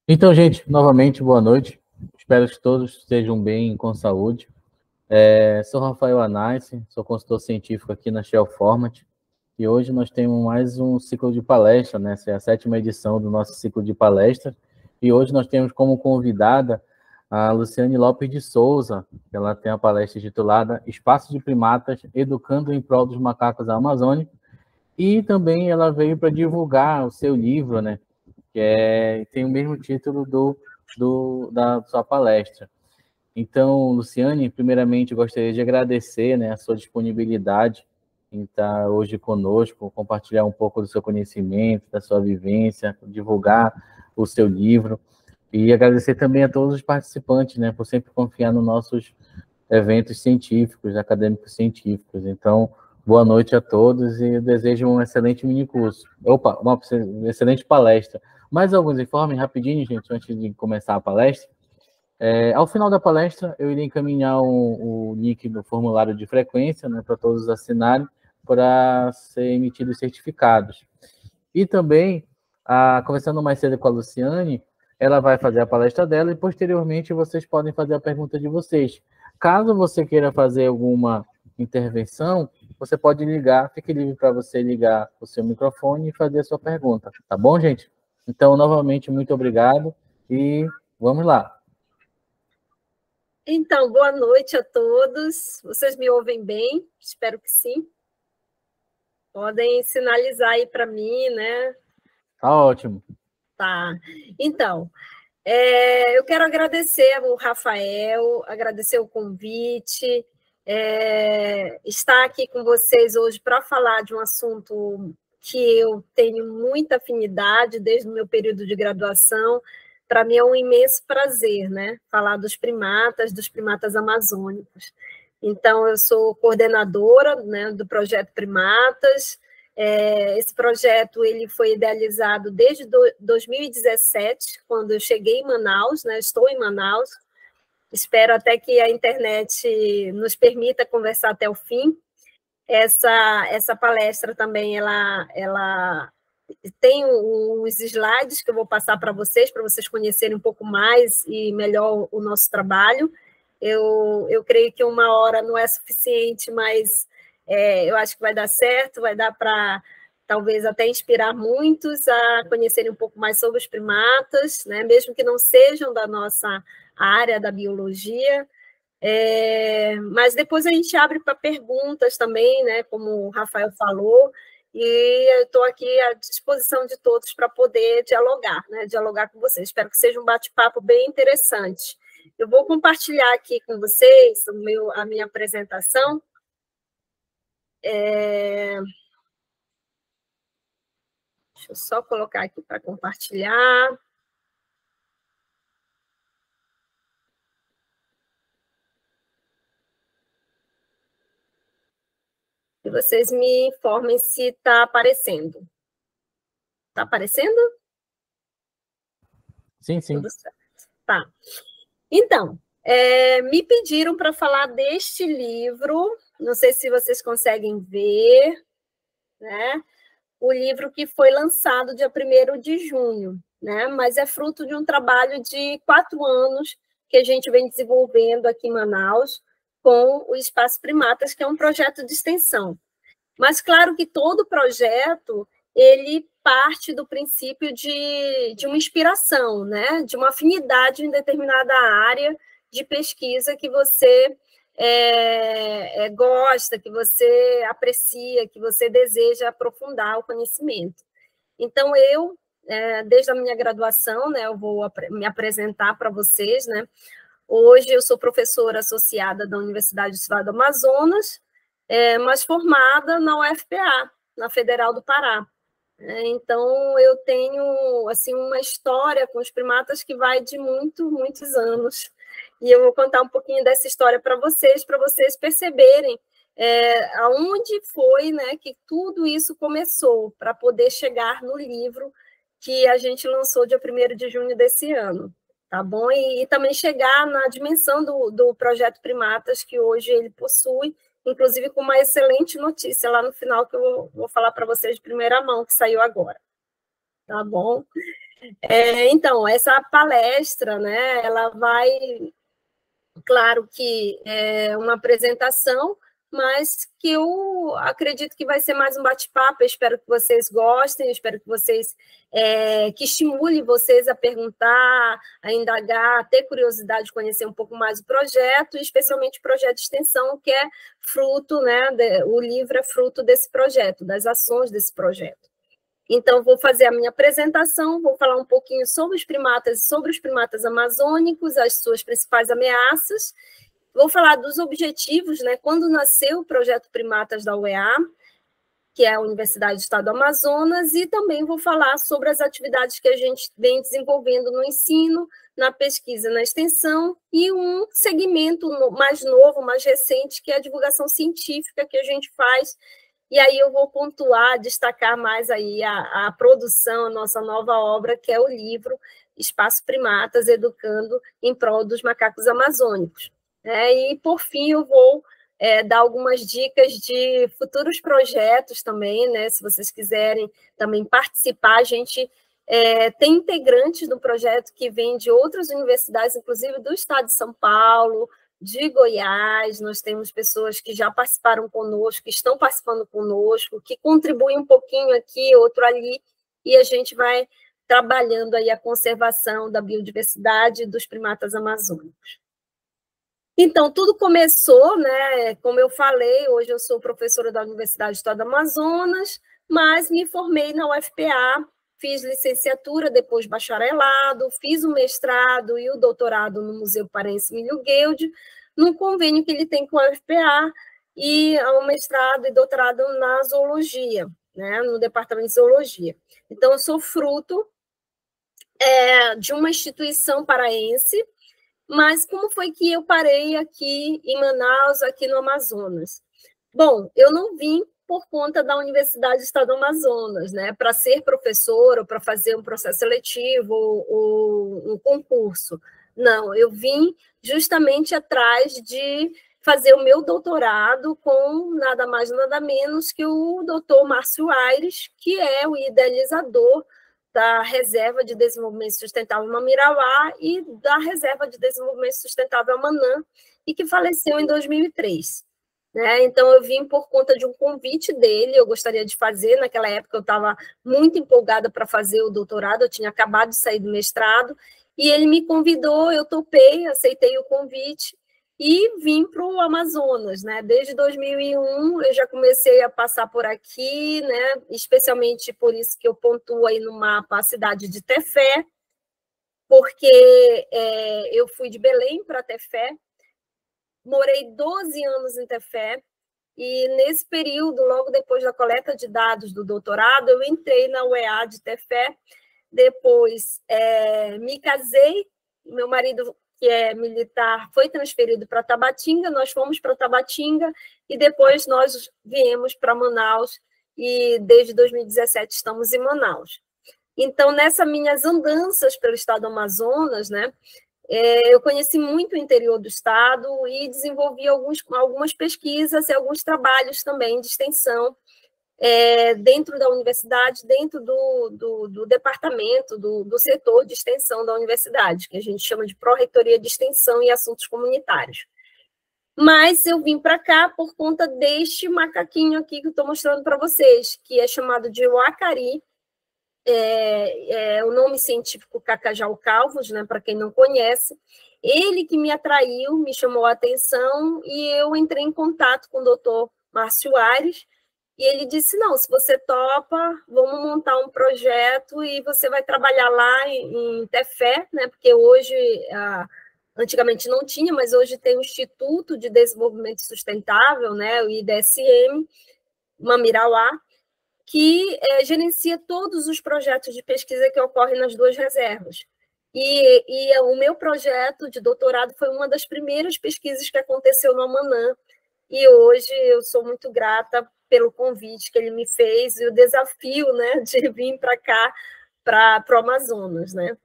Então, gente, novamente, boa noite. Espero que todos estejam bem, com saúde. Sou Rafael Anais, sou consultor científico aqui na Shell Format, e hoje nós temos mais um ciclo de palestra, né? Essa é a 7ª edição do nosso ciclo de palestra, e hoje nós temos como convidada a Luciane Lopes de Souza. Ela tem a palestra titulada Espaço de Primatas, Educando em Prol dos Macacos Amazônicos, e também ela veio para divulgar o seu livro, né? Tem o mesmo título da sua palestra. Então, Luciane, primeiramente, eu gostaria de agradecer, né, a sua disponibilidade em estar hoje conosco, compartilhar um pouco do seu conhecimento, da sua vivência, divulgar o seu livro, e agradecer também a todos os participantes, né, por sempre confiar nos nossos eventos científicos, acadêmicos científicos. Então, boa noite a todos e eu desejo um excelente minicurso. Opa, uma excelente palestra. Mais alguns informes rapidinho, gente, antes de começar a palestra. Ao final da palestra, eu irei encaminhar o link do formulário de frequência, né, para todos assinarem, para ser emitidos certificados. E também, conversando mais cedo com a Luciane, ela vai fazer a palestra dela e, posteriormente, vocês podem fazer a pergunta de vocês. Caso você queira fazer alguma intervenção, você pode ligar, fique livre para você ligar o seu microfone e fazer a sua pergunta. Tá bom, gente? Então, novamente, muito obrigado e vamos lá. Então, boa noite a todos. Vocês me ouvem bem? Espero que sim. Podem sinalizar aí para mim, né? Tá ótimo. Tá. Então, eu quero agradecer ao Rafael, agradecer o convite, estar aqui com vocês hoje para falar de um assunto que eu tenho muita afinidade desde o meu período de graduação. Para mim é um imenso prazer, né? Falar dos primatas amazônicos. Então, eu sou coordenadora, né, do projeto Primatas. Esse projeto ele foi idealizado desde 2017, quando eu cheguei em Manaus, né? Estou em Manaus. Espero até que a internet nos permita conversar até o fim. Essa palestra também ela tem uns slides que eu vou passar para vocês conhecerem um pouco mais e melhor o nosso trabalho. Eu creio que 1 hora não é suficiente, mas eu acho que vai dar certo, vai dar para talvez até inspirar muitos a conhecerem um pouco mais sobre os primatas, né? Mesmo que não sejam da nossa área da biologia. Mas depois a gente abre para perguntas também, né? Como o Rafael falou, e eu estou aqui à disposição de todos para poder dialogar, né? Dialogar com vocês. Espero que seja um bate-papo bem interessante. Eu vou compartilhar aqui com vocês a minha apresentação. Deixa eu só colocar aqui para compartilhar. E vocês me informem se está aparecendo. Está aparecendo? Sim, sim. Tudo certo. Tá. Então, me pediram para falar deste livro, não sei se vocês conseguem ver, né? O livro que foi lançado dia 1º de junho, né? Mas é fruto de um trabalho de 4 anos que a gente vem desenvolvendo aqui em Manaus com o Espaço Primatas, que é um projeto de extensão. Mas, claro que todo projeto, ele parte do princípio de uma inspiração, né? De uma afinidade em determinada área de pesquisa que você gosta, que você aprecia, que você deseja aprofundar o conhecimento. Então, desde a minha graduação, né, eu vou me apresentar para vocês, né? Hoje eu sou professora associada da Universidade do Estado do Amazonas, mas formada na UFPA, na Federal do Pará. Então, eu tenho assim, uma história com os primatas que vai de muitos anos. E eu vou contar um pouquinho dessa história para vocês perceberem aonde foi, né, que tudo isso começou, para poder chegar no livro que a gente lançou dia 1º de junho desse ano. Tá bom? E também chegar na dimensão do projeto Primatas que hoje ele possui, inclusive com uma excelente notícia lá no final, que eu vou falar para vocês de primeira mão, que saiu agora. Tá bom? Então, essa palestra, né, ela vai, claro que é uma apresentação, mas que eu acredito que vai ser mais um bate-papo. Eu espero que vocês gostem, eu espero que vocês, que estimule vocês a perguntar, a indagar, a ter curiosidade de conhecer um pouco mais o projeto, especialmente o projeto de extensão, que é fruto, né, o livro é fruto desse projeto, das ações desse projeto. Então, vou fazer a minha apresentação, vou falar um pouquinho sobre os primatas amazônicos, as suas principais ameaças. Vou falar dos objetivos, né? Quando nasceu o projeto Primatas da UEA, que é a Universidade do Estado do Amazonas, e também vou falar sobre as atividades que a gente vem desenvolvendo no ensino, na pesquisa, na extensão, e um segmento mais novo, mais recente, que é a divulgação científica que a gente faz. E aí eu vou pontuar, destacar mais aí a produção, a nossa nova obra, que é o livro Espaço Primatas, Educando em Prol dos Macacos Amazônicos. E, por fim, eu vou dar algumas dicas de futuros projetos também, né? Se vocês quiserem também participar, a gente tem integrantes do projeto que vêm de outras universidades, inclusive do estado de São Paulo, de Goiás. Nós temos pessoas que já participaram conosco, que estão participando conosco, que contribuem um pouquinho aqui, outro ali, e a gente vai trabalhando aí a conservação da biodiversidade dos primatas amazônicos. Então, tudo começou, né? Como eu falei, hoje eu sou professora da Universidade do Estado do Amazonas, mas me formei na UFPA, fiz licenciatura, depois bacharelado, fiz o mestrado e o doutorado no Museu Paraense Emílio Gueldi, num convênio que ele tem com a UFPA, e o mestrado e doutorado na zoologia, né, no departamento de zoologia. Então, eu sou fruto de uma instituição paraense, mas como foi que eu parei aqui em Manaus, aqui no Amazonas? Bom, eu não vim por conta da Universidade do Estado do Amazonas, né, para ser professora, para fazer um processo seletivo ou um concurso. Não, eu vim justamente atrás de fazer o meu doutorado com nada mais, nada menos que o doutor Márcio Aires, que é o idealizador da Reserva de Desenvolvimento Sustentável Mamirauá e da Reserva de Desenvolvimento Sustentável Manã, e que faleceu em 2003. Então, eu vim por conta de um convite dele, eu gostaria de fazer. Naquela época, eu estava muito empolgada para fazer o doutorado, eu tinha acabado de sair do mestrado, e ele me convidou, eu topei, aceitei o convite, e vim para o Amazonas, né? Desde 2001 eu já comecei a passar por aqui, né? Especialmente por isso que eu pontuo aí no mapa a cidade de Tefé, porque eu fui de Belém para Tefé, morei 12 anos em Tefé, e nesse período, logo depois da coleta de dados do doutorado, eu entrei na UEA de Tefé, depois me casei, meu marido, que é militar, foi transferido para Tabatinga, nós fomos para Tabatinga, e depois nós viemos para Manaus, e desde 2017 estamos em Manaus. Então, nessas minhas andanças pelo estado do Amazonas, né, eu conheci muito o interior do estado e desenvolvi algumas pesquisas e alguns trabalhos também de extensão dentro da universidade, dentro do departamento, do setor de extensão da universidade, que a gente chama de Pró-Reitoria de Extensão e Assuntos Comunitários. Mas eu vim para cá por conta deste macaquinho aqui que eu estou mostrando para vocês, que é chamado de uacari, o nome científico Cacajau calvos, né, para quem não conhece. Ele que me atraiu, me chamou a atenção, e eu entrei em contato com o doutor Márcio Aires, e ele disse, não, se você topa, vamos montar um projeto e você vai trabalhar lá em Tefé, né, porque hoje, antigamente não tinha, mas hoje tem o Instituto de Desenvolvimento Sustentável, né, o IDSM, Mamirauá, que gerencia todos os projetos de pesquisa que ocorrem nas duas reservas. E o meu projeto de doutorado foi uma das primeiras pesquisas que aconteceu no Amanã, e hoje eu sou muito grata pelo convite que ele me fez e o desafio, né, de vir para cá, para o Amazonas, né?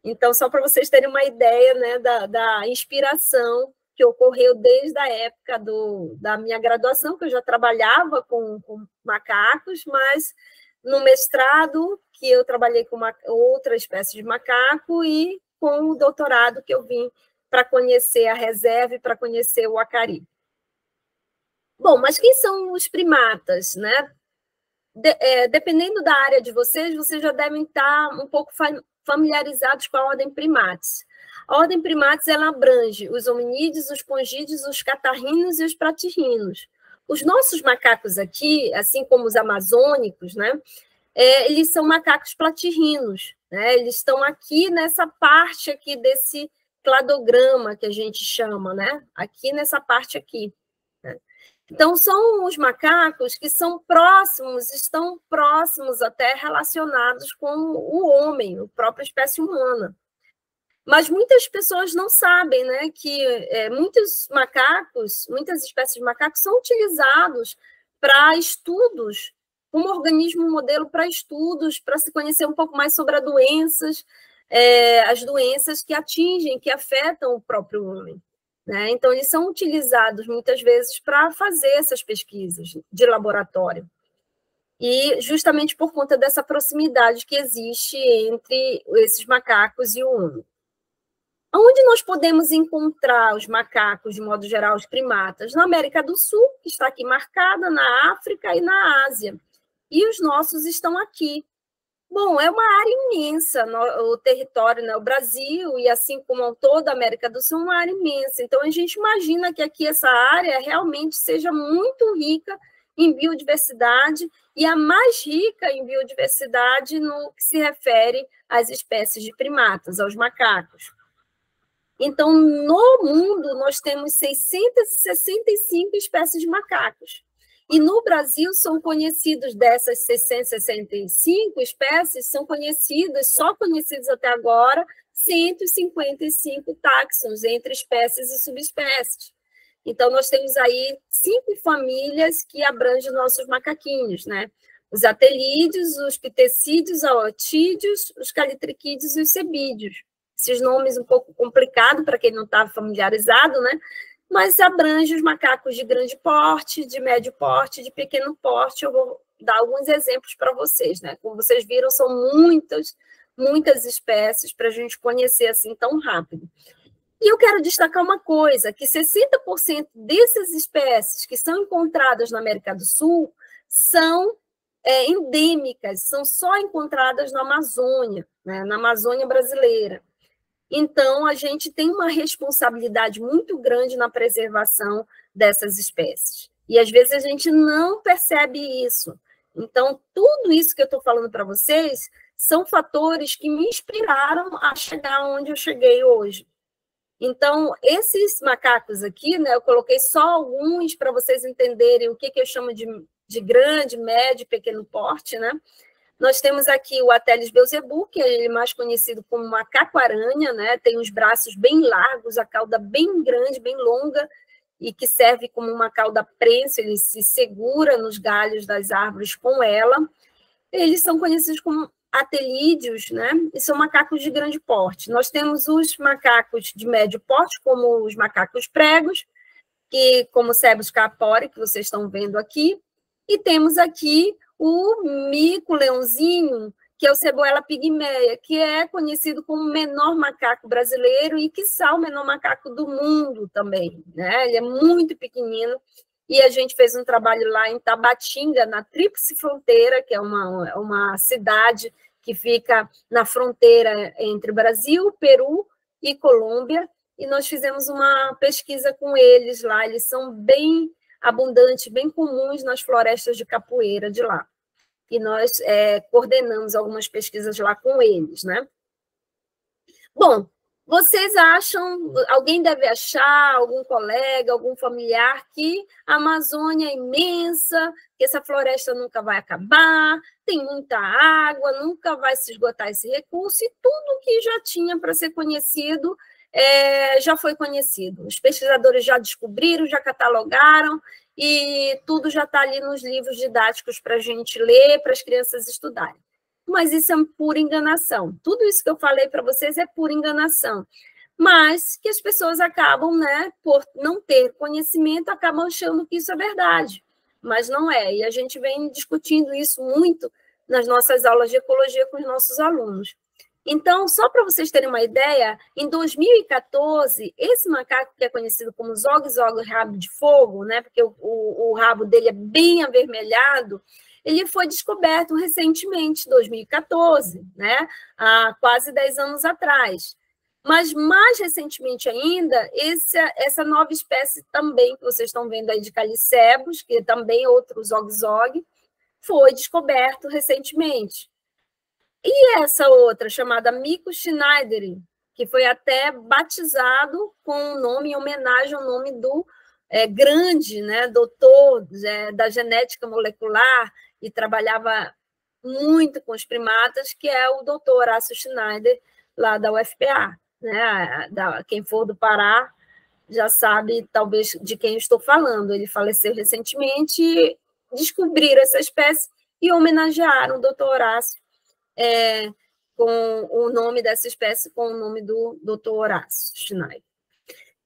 Então, só para vocês terem uma ideia, né, da inspiração que ocorreu desde a época da minha graduação, que eu já trabalhava com macacos, mas no mestrado, que eu trabalhei com outra espécie de macaco e com o doutorado que eu vim para conhecer a reserva e para conhecer o Acari. Bom, mas quem são os primatas, né? Dependendo da área de vocês já devem estar um pouco familiarizados com a ordem Primates. A ordem Primates ela abrange os hominídeos, os pongídeos, os catarríneos e os pratirrinos. Os nossos macacos aqui, assim como os amazônicos, né, eles são macacos platirrinos, né? Eles estão aqui nessa parte aqui desse cladograma que a gente chama, né? Aqui nessa parte aqui. Né? Então, são os macacos que são próximos, estão próximos até relacionados com o homem, a própria espécie humana. Mas muitas pessoas não sabem, né, que muitos macacos, muitas espécies de macacos são utilizados para estudos, como organismo modelo para estudos, para se conhecer um pouco mais sobre as doenças que atingem, que afetam o próprio homem. Né? Então, eles são utilizados muitas vezes para fazer essas pesquisas de laboratório. E justamente por conta dessa proximidade que existe entre esses macacos e o homem. Onde nós podemos encontrar os macacos, de modo geral, os primatas? Na América do Sul, que está aqui marcada, na África e na Ásia. E os nossos estão aqui. Bom, é uma área imensa, o território, né? O Brasil, e assim como toda a América do Sul, é uma área imensa. Então, a gente imagina que aqui essa área realmente seja muito rica em biodiversidade e a mais rica em biodiversidade no que se refere às espécies de primatas, aos macacos. Então, no mundo, nós temos 665 espécies de macacos. E no Brasil, são conhecidos dessas 665 espécies, são conhecidas, só conhecidos até agora, 155 táxons entre espécies e subespécies. Então, nós temos aí 5 famílias que abrangem nossos macaquinhos, né? Os atelídeos, os pitecídeos, os aotídeos, os calitriquídeos e os sebídeos. Esses nomes um pouco complicados para quem não está familiarizado, né? Mas abrange os macacos de grande porte, de médio porte, de pequeno porte. Eu vou dar alguns exemplos para vocês, né? Como vocês viram, são muitas espécies para a gente conhecer assim tão rápido. E eu quero destacar uma coisa, que 60% dessas espécies que são encontradas na América do Sul são endêmicas, são só encontradas na Amazônia, né? Na Amazônia brasileira. Então, a gente tem uma responsabilidade muito grande na preservação dessas espécies. E, às vezes, a gente não percebe isso. Então, tudo isso que eu estou falando para vocês são fatores que me inspiraram a chegar onde eu cheguei hoje. Então, esses macacos aqui, né, eu coloquei só alguns para vocês entenderem o que eu chamo de grande, médio e pequeno porte, né? Nós temos aqui o Ateles beelzebu, que é ele mais conhecido como macaco-aranha, né? Tem os braços bem largos, a cauda bem grande, bem longa, e que serve como uma cauda prensa, ele se segura nos galhos das árvores com ela. Eles são conhecidos como atelídeos, né? E são macacos de grande porte. Nós temos os macacos de médio porte, como os macacos pregos, que, como o Cebus capori, que vocês estão vendo aqui, e temos aqui o mico-leãozinho, que é o Ceboela pigmeia, que é conhecido como o menor macaco brasileiro e, quiçá, o menor macaco do mundo também. Né? Ele é muito pequenino e a gente fez um trabalho lá em Tabatinga, na Tríplice Fronteira, que é uma cidade que fica na fronteira entre Brasil, Peru e Colômbia, e nós fizemos uma pesquisa com eles lá. Eles são bem abundantes, bem comuns nas florestas de capoeira de lá. E nós coordenamos algumas pesquisas lá com eles, né? Bom, vocês acham, alguém deve achar, algum colega, algum familiar, que a Amazônia é imensa, que essa floresta nunca vai acabar, tem muita água, nunca vai se esgotar esse recurso, e tudo que já tinha para ser conhecido já foi conhecido. Os pesquisadores já descobriram, já catalogaram, e tudo já está ali nos livros didáticos para a gente ler, para as crianças estudarem. Mas isso é pura enganação. Tudo isso que eu falei para vocês é pura enganação. Mas que as pessoas acabam, né, por não ter conhecimento, acabam achando que isso é verdade. Mas não é. E a gente vem discutindo isso muito nas nossas aulas de ecologia com os nossos alunos. Então, só para vocês terem uma ideia, em 2014, esse macaco que é conhecido como zog-zog rabo de fogo, né, porque o rabo dele é bem avermelhado, ele foi descoberto recentemente, em 2014, né, há quase 10 anos atrás. Mas, mais recentemente ainda, essa nova espécie também, que vocês estão vendo aí de calicebos, que é também outro zog-zog, foi descoberto recentemente. E essa outra, chamada Mico schneideri, que foi até batizado com um nome em homenagem ao nome do grande, né, doutor da genética molecular, e trabalhava muito com os primatas, que é o doutor Horácio Schneider, lá da UFPA. Né? Quem for do Pará já sabe, talvez, de quem eu estou falando. Ele faleceu recentemente e descobriram essa espécie e homenagearam o doutor Horácio com o nome dessa espécie, com o nome do doutor Horácio Schneider.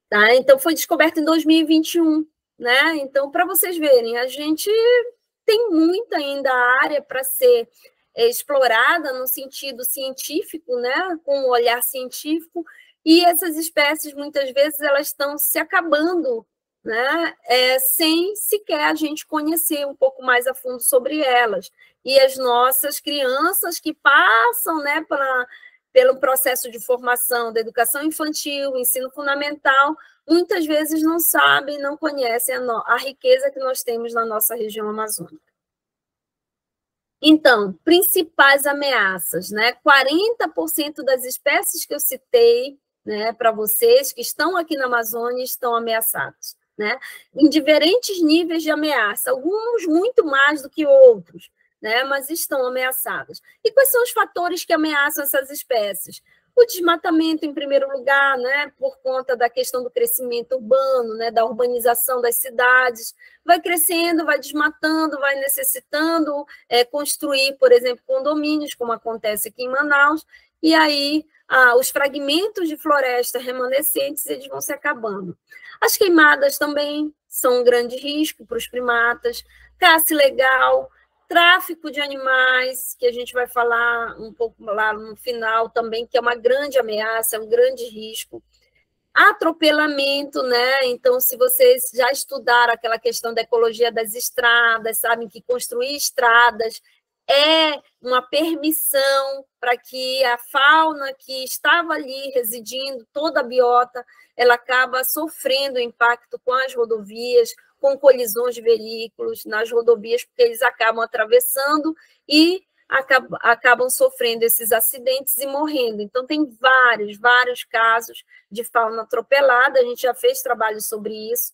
Tá? Então, foi descoberto em 2021. Né? Então, para vocês verem, a gente tem muita ainda área para ser explorada no sentido científico, né? Com um olhar científico, e essas espécies, muitas vezes, elas estão se acabando, né? Sem sequer a gente conhecer um pouco mais a fundo sobre elas. E as nossas crianças que passam, né, pelo processo de formação da educação infantil, ensino fundamental, muitas vezes não sabem, não conhecem a riqueza que nós temos na nossa região amazônica. Então, principais ameaças, né? 40% das espécies que eu citei, né, para vocês, que estão aqui na Amazônia, estão ameaçadas, né? Em diferentes níveis de ameaça, alguns muito mais do que outros, né? Mas estão ameaçadas. E quais são os fatores que ameaçam essas espécies? O desmatamento, em primeiro lugar, né, por conta da questão do crescimento urbano, né, da urbanização das cidades, vai crescendo, vai desmatando, vai necessitando construir, por exemplo, condomínios, como acontece aqui em Manaus, e aí os fragmentos de floresta remanescentes eles vão se acabando. As queimadas também são um grande risco para os primatas, caça ilegal, tráfico de animais, que a gente vai falar um pouco lá no final também, que é uma grande ameaça, é um grande risco. Atropelamento, né? Então, se vocês já estudaram aquela questão da ecologia das estradas, sabem que construir estradas é uma permissão para que a fauna que estava ali residindo, toda a biota, ela acaba sofrendo impacto com as rodovias, com colisões de veículos nas rodovias, porque eles acabam atravessando e acabam sofrendo esses acidentes e morrendo. Então, tem vários casos de fauna atropelada, a gente já fez trabalho sobre isso,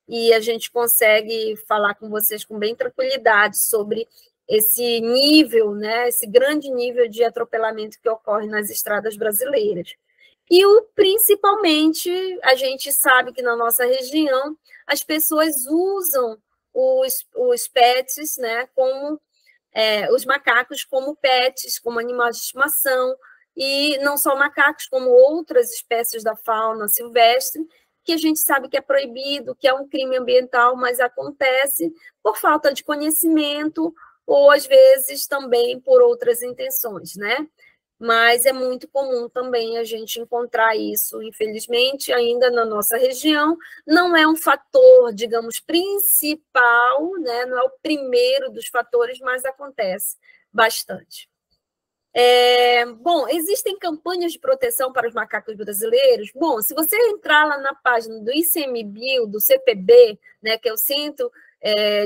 e a gente consegue falar com vocês com bem tranquilidade sobre esse nível, né, esse grande nível de atropelamento que ocorre nas estradas brasileiras. E, principalmente, a gente sabe que na nossa região as pessoas usam os pets, né, como os macacos como pets, como animais de estimação, e não só macacos, como outras espécies da fauna silvestre, que a gente sabe que é proibido, que é um crime ambiental, mas acontece por falta de conhecimento ou, às vezes, também por outras intenções, né? Mas é muito comum também a gente encontrar isso, infelizmente, ainda na nossa região. Não é um fator, digamos, principal, né? Não é o primeiro dos fatores, mas acontece bastante. Bom, existem campanhas de proteção para os macacos brasileiros? Bom, se você entrar lá na página do ICMBio, do CPB, né, que é o Centro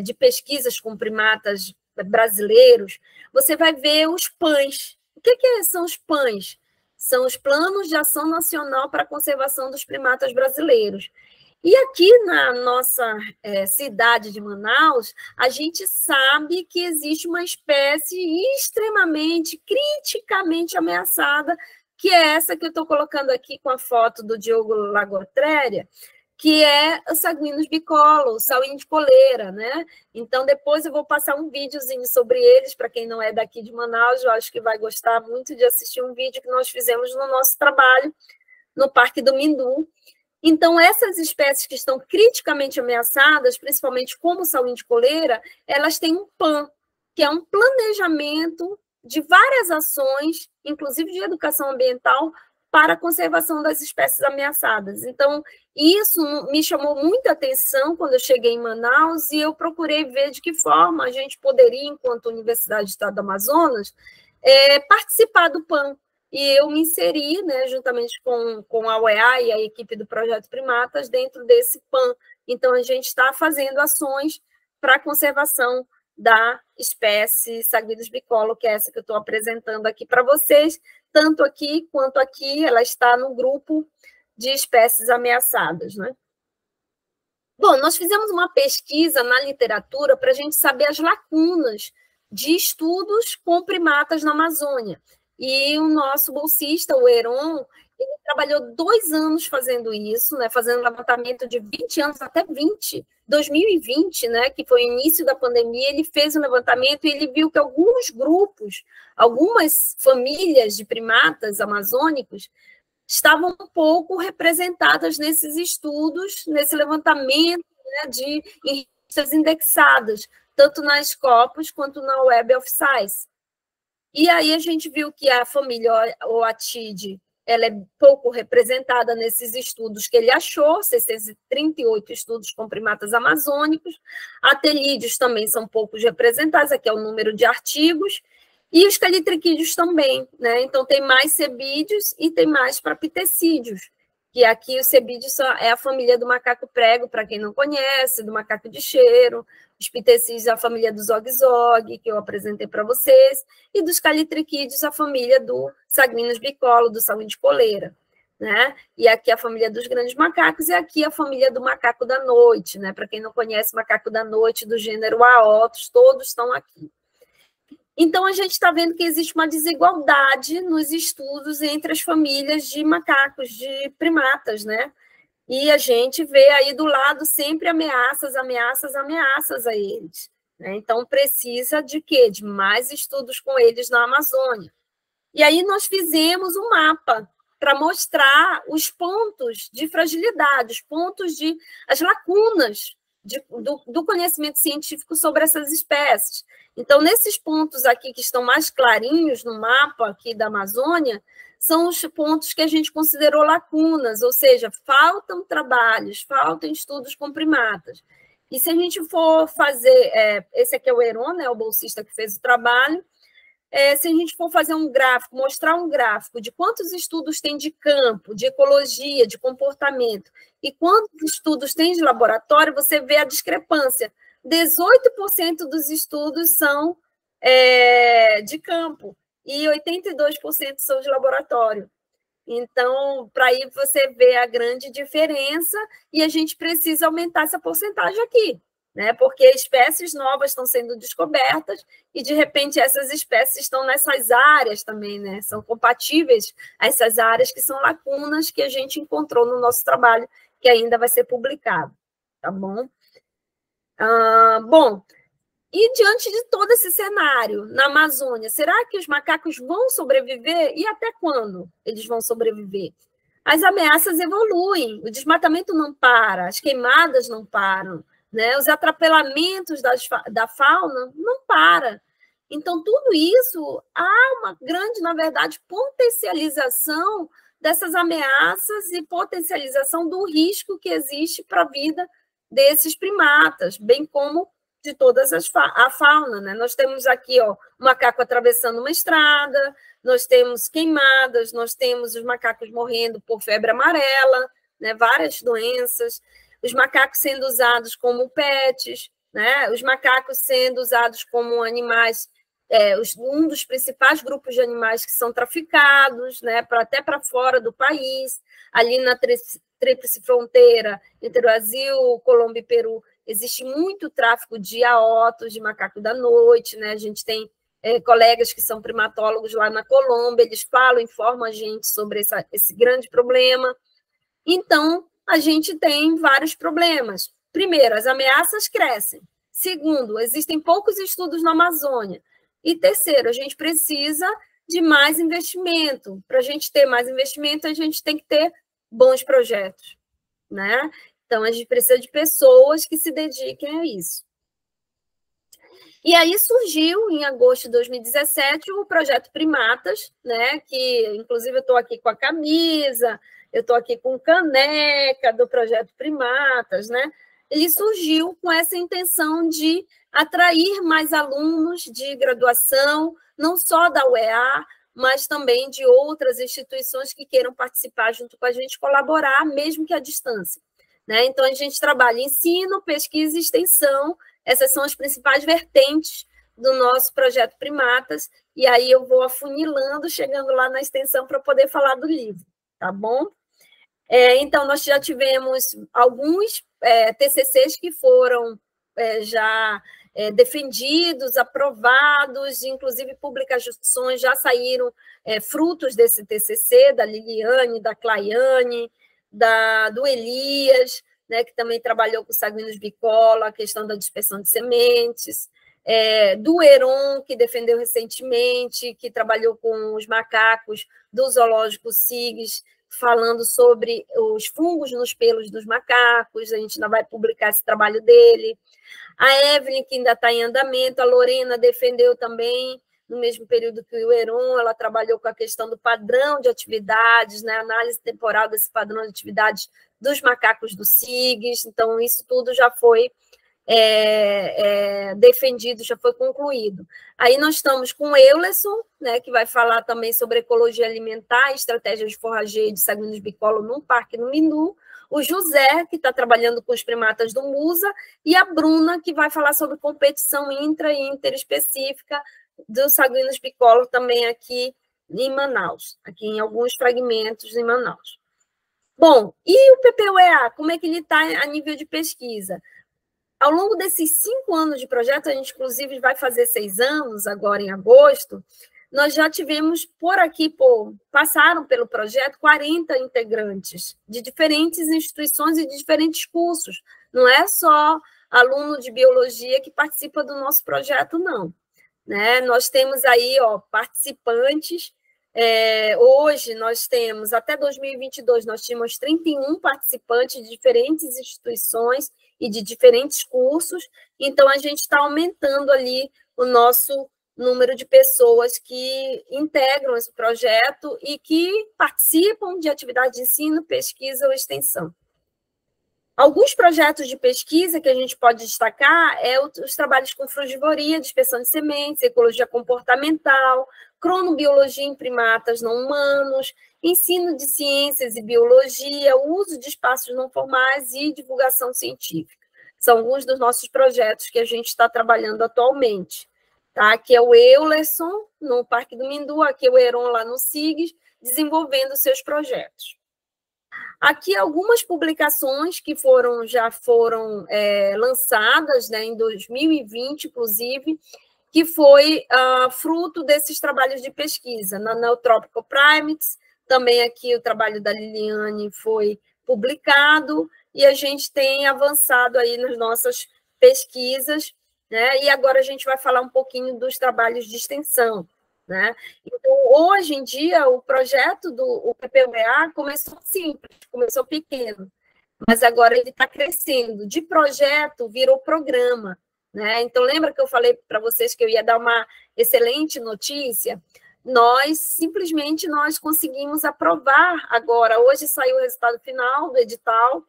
de Pesquisas com Primatas Brasileiros, você vai ver os PANs. O que são os PANs? São os Planos de Ação Nacional para a Conservação dos Primatas Brasileiros. E aqui na nossa cidade de Manaus, a gente sabe que existe uma espécie extremamente, criticamente ameaçada, que é essa que eu estou colocando aqui com a foto do Diogo Lagotréria, que é o Saguinus bicolor, o sauim de coleira, né? Então, depois eu vou passar um videozinho sobre eles, para quem não é daqui de Manaus, eu acho que vai gostar muito de assistir um vídeo que nós fizemos no nosso trabalho no Parque do Mindu. Então, essas espécies que estão criticamente ameaçadas, principalmente como o sauim de coleira, elas têm um PAN, que é um planejamento de várias ações, inclusive de educação ambiental, para a conservação das espécies ameaçadas. Então, isso me chamou muita atenção quando eu cheguei em Manaus e eu procurei ver de que forma a gente poderia, enquanto Universidade do Estado do Amazonas, participar do PAN. E eu me inseri, né, juntamente com a UEA e a equipe do Projeto Primatas, dentro desse PAN. Então, a gente está fazendo ações para a conservação da espécie Saguinus bicolor, que é essa que eu estou apresentando aqui para vocês, tanto aqui quanto aqui, ela está no grupo de espécies ameaçadas, né? Bom, nós fizemos uma pesquisa na literatura para a gente saber as lacunas de estudos com primatas na Amazônia. E o nosso bolsista, o Heron, ele trabalhou 2 anos fazendo isso, né, fazendo levantamento de 20 anos até 2020, né, que foi o início da pandemia, ele fez um levantamento e ele viu que alguns grupos, algumas famílias de primatas amazônicos estavam um pouco representadas nesses estudos, nesse levantamento, né, de revistas indexadas, tanto na Scopus quanto na Web of Science. E aí a gente viu que a família Oatide, ela é pouco representada nesses estudos que ele achou, 638 estudos com primatas amazônicos. Atelídeos também são poucos representados, aqui é o número de artigos, e os calitriquídeos também, né? Então, tem mais cebídeos e tem mais prapitecídeos, que aqui os cebídeos é a família do macaco prego, para quem não conhece, do macaco de cheiro, os pitecídeos a família do zog-zog, que eu apresentei para vocês, e dos calitriquídeos a família do Saguinus bicolor, do saguinho de coleira, né? E aqui a família dos grandes macacos, e aqui a família do macaco da noite, né? Para quem não conhece, macaco da noite, do gênero Aotus, todos estão aqui. Então, a gente está vendo que existe uma desigualdade nos estudos entre as famílias de macacos, de primatas, né? E a gente vê aí do lado sempre ameaças, ameaças, ameaças a eles, né? Então, precisa de quê? De mais estudos com eles na Amazônia. E aí nós fizemos um mapa para mostrar os pontos de fragilidade, os pontos de... as lacunas do conhecimento científico sobre essas espécies. Então, nesses pontos aqui que estão mais clarinhos no mapa aqui da Amazônia, são os pontos que a gente considerou lacunas, ou seja, faltam trabalhos, faltam estudos com primatas. E se a gente for fazer... esse aqui é o Heron, né, o bolsista que fez o trabalho. Se a gente for fazer um gráfico, mostrar um gráfico de quantos estudos tem de campo, de ecologia, de comportamento, e quantos estudos tem de laboratório, você vê a discrepância. 18% dos estudos são de campo e 82% são de laboratório. Então, para aí você vê a grande diferença e a gente precisa aumentar essa porcentagem aqui, né? Porque espécies novas estão sendo descobertas e, de repente, essas espécies estão nessas áreas também, né? São compatíveis a essas áreas que são lacunas que a gente encontrou no nosso trabalho, que ainda vai ser publicado, tá bom? Bom, e diante de todo esse cenário na Amazônia, será que os macacos vão sobreviver? E até quando eles vão sobreviver? As ameaças evoluem, o desmatamento não para, as queimadas não param, né? Os atropelamentos da fauna não param. Então, tudo isso, há uma grande, na verdade, potencialização dessas ameaças e potencialização do risco que existe para a vida desses primatas, bem como de todas a fauna, né? Nós temos aqui, ó, o macaco atravessando uma estrada, nós temos queimadas, nós temos os macacos morrendo por febre amarela, né? Várias doenças, os macacos sendo usados como pets, né? Os macacos sendo usados como animais, um dos principais grupos de animais que são traficados, né? Até para fora do país, ali na tríplice fronteira entre o Brasil, Colômbia e Peru, existe muito tráfico de aotos, de macaco da noite, né? A gente tem colegas que são primatólogos lá na Colômbia, eles falam, informam a gente sobre esse grande problema. Então, a gente tem vários problemas. Primeiro, as ameaças crescem. Segundo, existem poucos estudos na Amazônia. E terceiro, a gente precisa de mais investimento. Para a gente ter mais investimento, a gente tem que ter bons projetos, né? Então, a gente precisa de pessoas que se dediquem a isso. E aí surgiu, em agosto de 2017, o projeto Primatas, né, que, inclusive, eu estou aqui com a camisa, eu estou aqui com caneca do projeto Primatas, né? Ele surgiu com essa intenção de atrair mais alunos de graduação, não só da UEA, mas também de outras instituições que queiram participar junto com a gente, colaborar, mesmo que à distância, né? Então, a gente trabalha ensino, pesquisa e extensão. Essas são as principais vertentes do nosso projeto Primatas, e aí eu vou afunilando, chegando lá na extensão para poder falar do livro, tá bom? Então, nós já tivemos alguns TCCs que foram já defendidos, aprovados, inclusive publicações já saíram frutos desse TCC, da Liliane, da Claiane, do Elias, né, que também trabalhou com sanguíneos bicola, a questão da dispersão de sementes, do Heron, que defendeu recentemente, que trabalhou com os macacos do zoológico SIGS, falando sobre os fungos nos pelos dos macacos, a gente ainda vai publicar esse trabalho dele. A Evelyn, que ainda está em andamento, a Lorena defendeu também, no mesmo período que o Heron, ela trabalhou com a questão do padrão de atividades, né, análise temporal desse padrão de atividades dos macacos do SIGS, então isso tudo já foi defendido, já foi concluído. Aí nós estamos com o Eulerson, né, que vai falar também sobre ecologia alimentar, estratégias de forrageio de sanguíneos bicolor num parque no Minu, o José, que está trabalhando com os primatas do Musa, e a Bruna, que vai falar sobre competição intra e interespecífica dos sanguíneos bicolor também aqui em Manaus, aqui em alguns fragmentos em Manaus. Bom, e o PPUEA, como é que ele está a nível de pesquisa? Ao longo desses 5 anos de projeto, a gente, inclusive, vai fazer 6 anos, agora em agosto, nós já tivemos por aqui, passaram pelo projeto 40 integrantes de diferentes instituições e de diferentes cursos. Não é só aluno de biologia que participa do nosso projeto, não. Né? Nós temos aí participantes. Hoje nós temos, até 2022, nós tínhamos 31 participantes de diferentes instituições e de diferentes cursos, então a gente está aumentando ali o nosso número de pessoas que integram esse projeto e que participam de atividade de ensino, pesquisa ou extensão. Alguns projetos de pesquisa que a gente pode destacar os trabalhos com frugivoria, dispersão de sementes, ecologia comportamental, cronobiologia em primatas não humanos, ensino de ciências e biologia, uso de espaços não formais e divulgação científica. São alguns dos nossos projetos que a gente está trabalhando atualmente. Tá? Aqui é o Eulerson, no Parque do Mindu, aqui é o Heron, lá no SIGS, desenvolvendo seus projetos. Aqui algumas publicações que já foram lançadas, né, em 2020, inclusive, que foi fruto desses trabalhos de pesquisa. Na Neotropical Primates, também aqui o trabalho da Liliane foi publicado, e a gente tem avançado aí nas nossas pesquisas, né, e agora a gente vai falar um pouquinho dos trabalhos de extensão. Né? Então, hoje em dia, o projeto do PPUEA começou simples, começou pequeno, mas agora ele está crescendo. De projeto, virou programa. Né? Então, lembra que eu falei para vocês que eu ia dar uma excelente notícia? Simplesmente nós conseguimos aprovar agora, hoje saiu o resultado final do edital,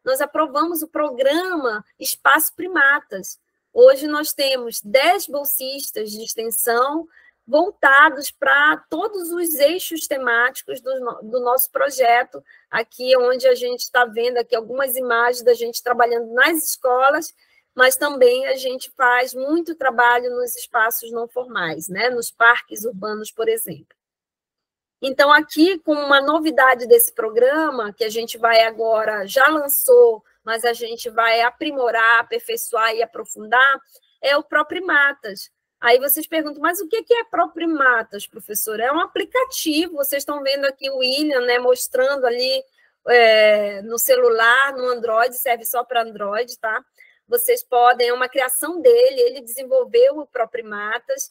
nós aprovamos o programa Espaço Primatas. Hoje nós temos 10 bolsistas de extensão voltados para todos os eixos temáticos do nosso projeto, aqui onde a gente está vendo aqui algumas imagens da gente trabalhando nas escolas, mas também a gente faz muito trabalho nos espaços não formais, né? Nos parques urbanos, por exemplo. Então, aqui, com uma novidade desse programa, que a gente vai agora, já lançou, mas a gente vai aprimorar, aperfeiçoar e aprofundar, é o ProPrimatas. Aí vocês perguntam, mas o que é ProPrimatas, professora? É um aplicativo, vocês estão vendo aqui o William, né, mostrando ali no celular, no Android, serve só para Android, tá? Vocês podem, é uma criação dele, ele desenvolveu o ProPrimatas,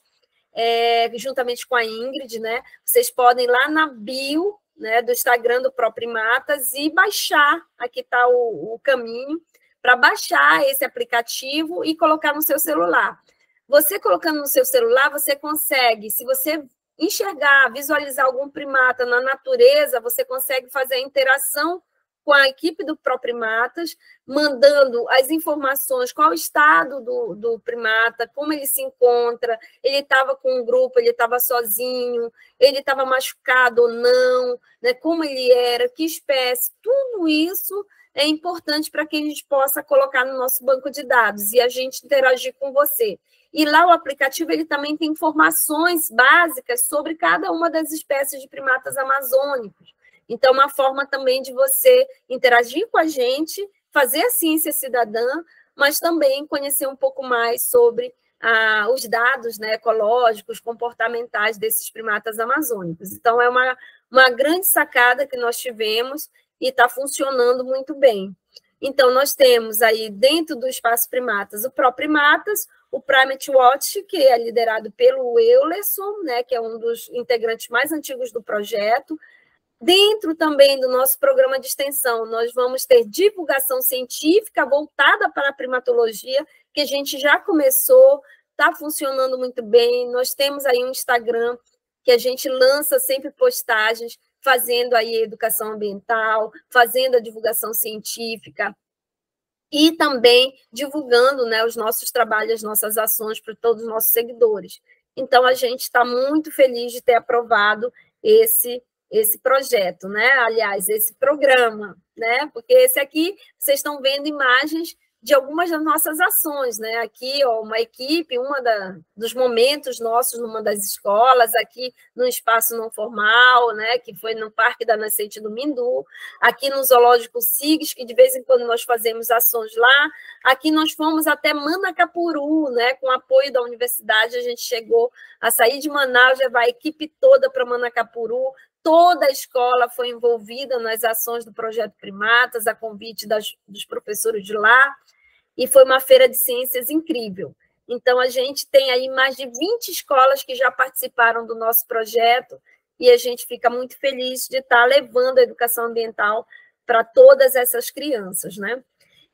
juntamente com a Ingrid, né? Vocês podem ir lá na bio, né, do Instagram do ProPrimatas e baixar, aqui está o caminho, para baixar esse aplicativo e colocar no seu celular. Você colocando no seu celular, você consegue, se você enxergar, visualizar algum primata na natureza, você consegue fazer a interação com a equipe do ProPrimatas, mandando as informações, qual o estado do primata, como ele se encontra, ele estava com um grupo, ele estava sozinho, ele estava machucado ou não, né, como ele era, que espécie, tudo isso é importante para que a gente possa colocar no nosso banco de dados e a gente interagir com você. E lá o aplicativo ele também tem informações básicas sobre cada uma das espécies de primatas amazônicos. Então, uma forma também de você interagir com a gente, fazer a ciência cidadã, mas também conhecer um pouco mais sobre os dados, né, ecológicos, comportamentais desses primatas amazônicos. Então, é uma grande sacada que nós tivemos e está funcionando muito bem. Então, nós temos aí, dentro do Espaço Primatas, o ProPrimatas, o Primate Watch, que é liderado pelo Eulerson, né, que é um dos integrantes mais antigos do projeto. Dentro também do nosso programa de extensão, nós vamos ter divulgação científica voltada para a primatologia, que a gente já começou, está funcionando muito bem. Nós temos aí um Instagram que a gente lança sempre postagens, fazendo aí a educação ambiental, fazendo a divulgação científica e também divulgando, né, os nossos trabalhos, as nossas ações para todos os nossos seguidores. Então, a gente está muito feliz de ter aprovado esse projeto, né? Aliás, esse programa, né? Porque esse aqui, vocês estão vendo imagens de algumas das nossas ações, né? Aqui, ó, uma equipe, dos momentos nossos numa das escolas, aqui no espaço não formal, né? Que foi no Parque da Nascente do Mindu, aqui no Zoológico Sigis, que de vez em quando nós fazemos ações lá, aqui nós fomos até Manacapuru, né? Com apoio da universidade, a gente chegou a sair de Manaus, levar a equipe toda para Manacapuru. Toda a escola foi envolvida nas ações do Projeto Primatas, a convite dos professores de lá, e foi uma feira de ciências incrível. Então, a gente tem aí mais de 20 escolas que já participaram do nosso projeto, e a gente fica muito feliz de estar levando a educação ambiental para todas essas crianças, né?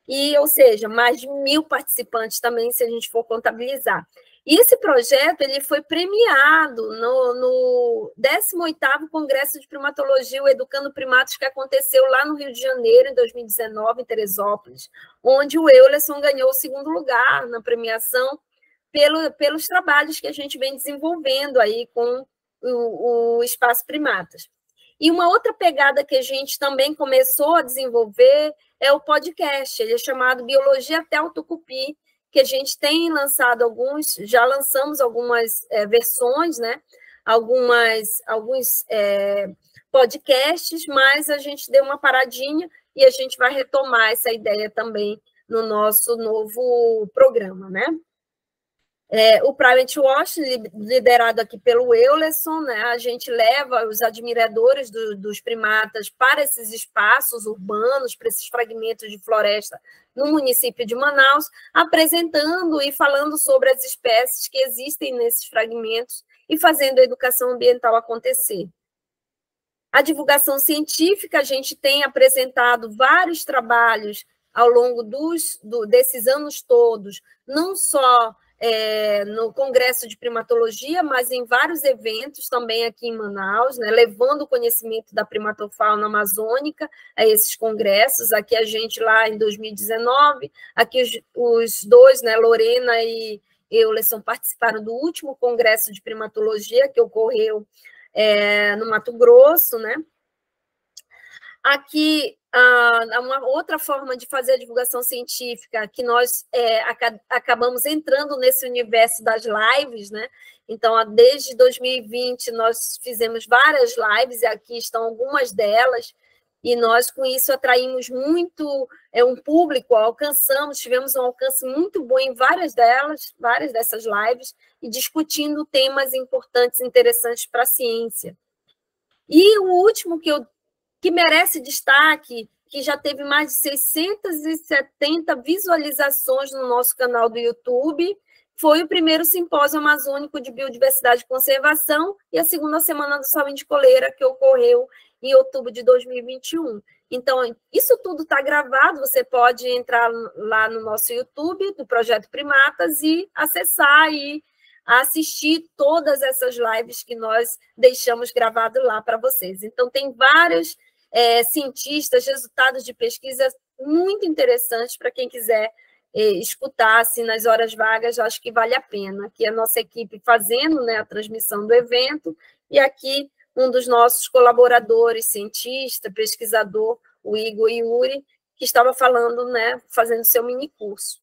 E, ou seja, mais de 1.000 participantes também, se a gente for contabilizar. E esse projeto ele foi premiado no 18º Congresso de Primatologia, o Educando Primatas, que aconteceu lá no Rio de Janeiro, em 2019, em Teresópolis, onde o Eulerson ganhou o 2º lugar na premiação pelos trabalhos que a gente vem desenvolvendo aí com o Espaço Primatas. E uma outra pegada que a gente também começou a desenvolver é o podcast, ele é chamado Biologia até o Tucupi, que a gente tem lançado já lançamos algumas versões, né? Alguns podcasts, mas a gente deu uma paradinha e a gente vai retomar essa ideia também no nosso novo programa, né? O Primate Watch, liderado aqui pelo Eulerson, né? A gente leva os admiradores dos primatas para esses espaços urbanos, para esses fragmentos de floresta no município de Manaus, apresentando e falando sobre as espécies que existem nesses fragmentos e fazendo a educação ambiental acontecer. A divulgação científica, a gente tem apresentado vários trabalhos ao longo desses anos todos, não só no Congresso de Primatologia, mas em vários eventos também aqui em Manaus, né, levando o conhecimento da primatofauna amazônica a esses congressos. Aqui a gente lá em 2019, aqui os dois, né, Lorena e Eulerson, participaram do último Congresso de Primatologia que ocorreu no Mato Grosso, né? Aqui, uma outra forma de fazer a divulgação científica, que nós acabamos entrando nesse universo das lives, né? Então, desde 2020, nós fizemos várias lives, e aqui estão algumas delas, e nós, com isso, atraímos muito um público, tivemos um alcance muito bom em várias dessas lives, e discutindo temas importantes e interessantes para a ciência. E o último que merece destaque, que já teve mais de 670 visualizações no nosso canal do YouTube, foi o primeiro Simpósio Amazônico de Biodiversidade e Conservação e a segunda Semana do Saúde de Coleira, que ocorreu em outubro de 2021. Então, isso tudo está gravado, você pode entrar lá no nosso YouTube, do Projeto Primatas, e acessar e assistir todas essas lives que nós deixamos gravado lá para vocês. Então, tem vários cientistas, resultados de pesquisa muito interessantes para quem quiser escutar assim, nas horas vagas, eu acho que vale a pena. Aqui a nossa equipe fazendo, né, a transmissão do evento, e aqui um dos nossos colaboradores, cientista, pesquisador, o Igor Yuri, que estava falando, né, fazendo seu minicurso.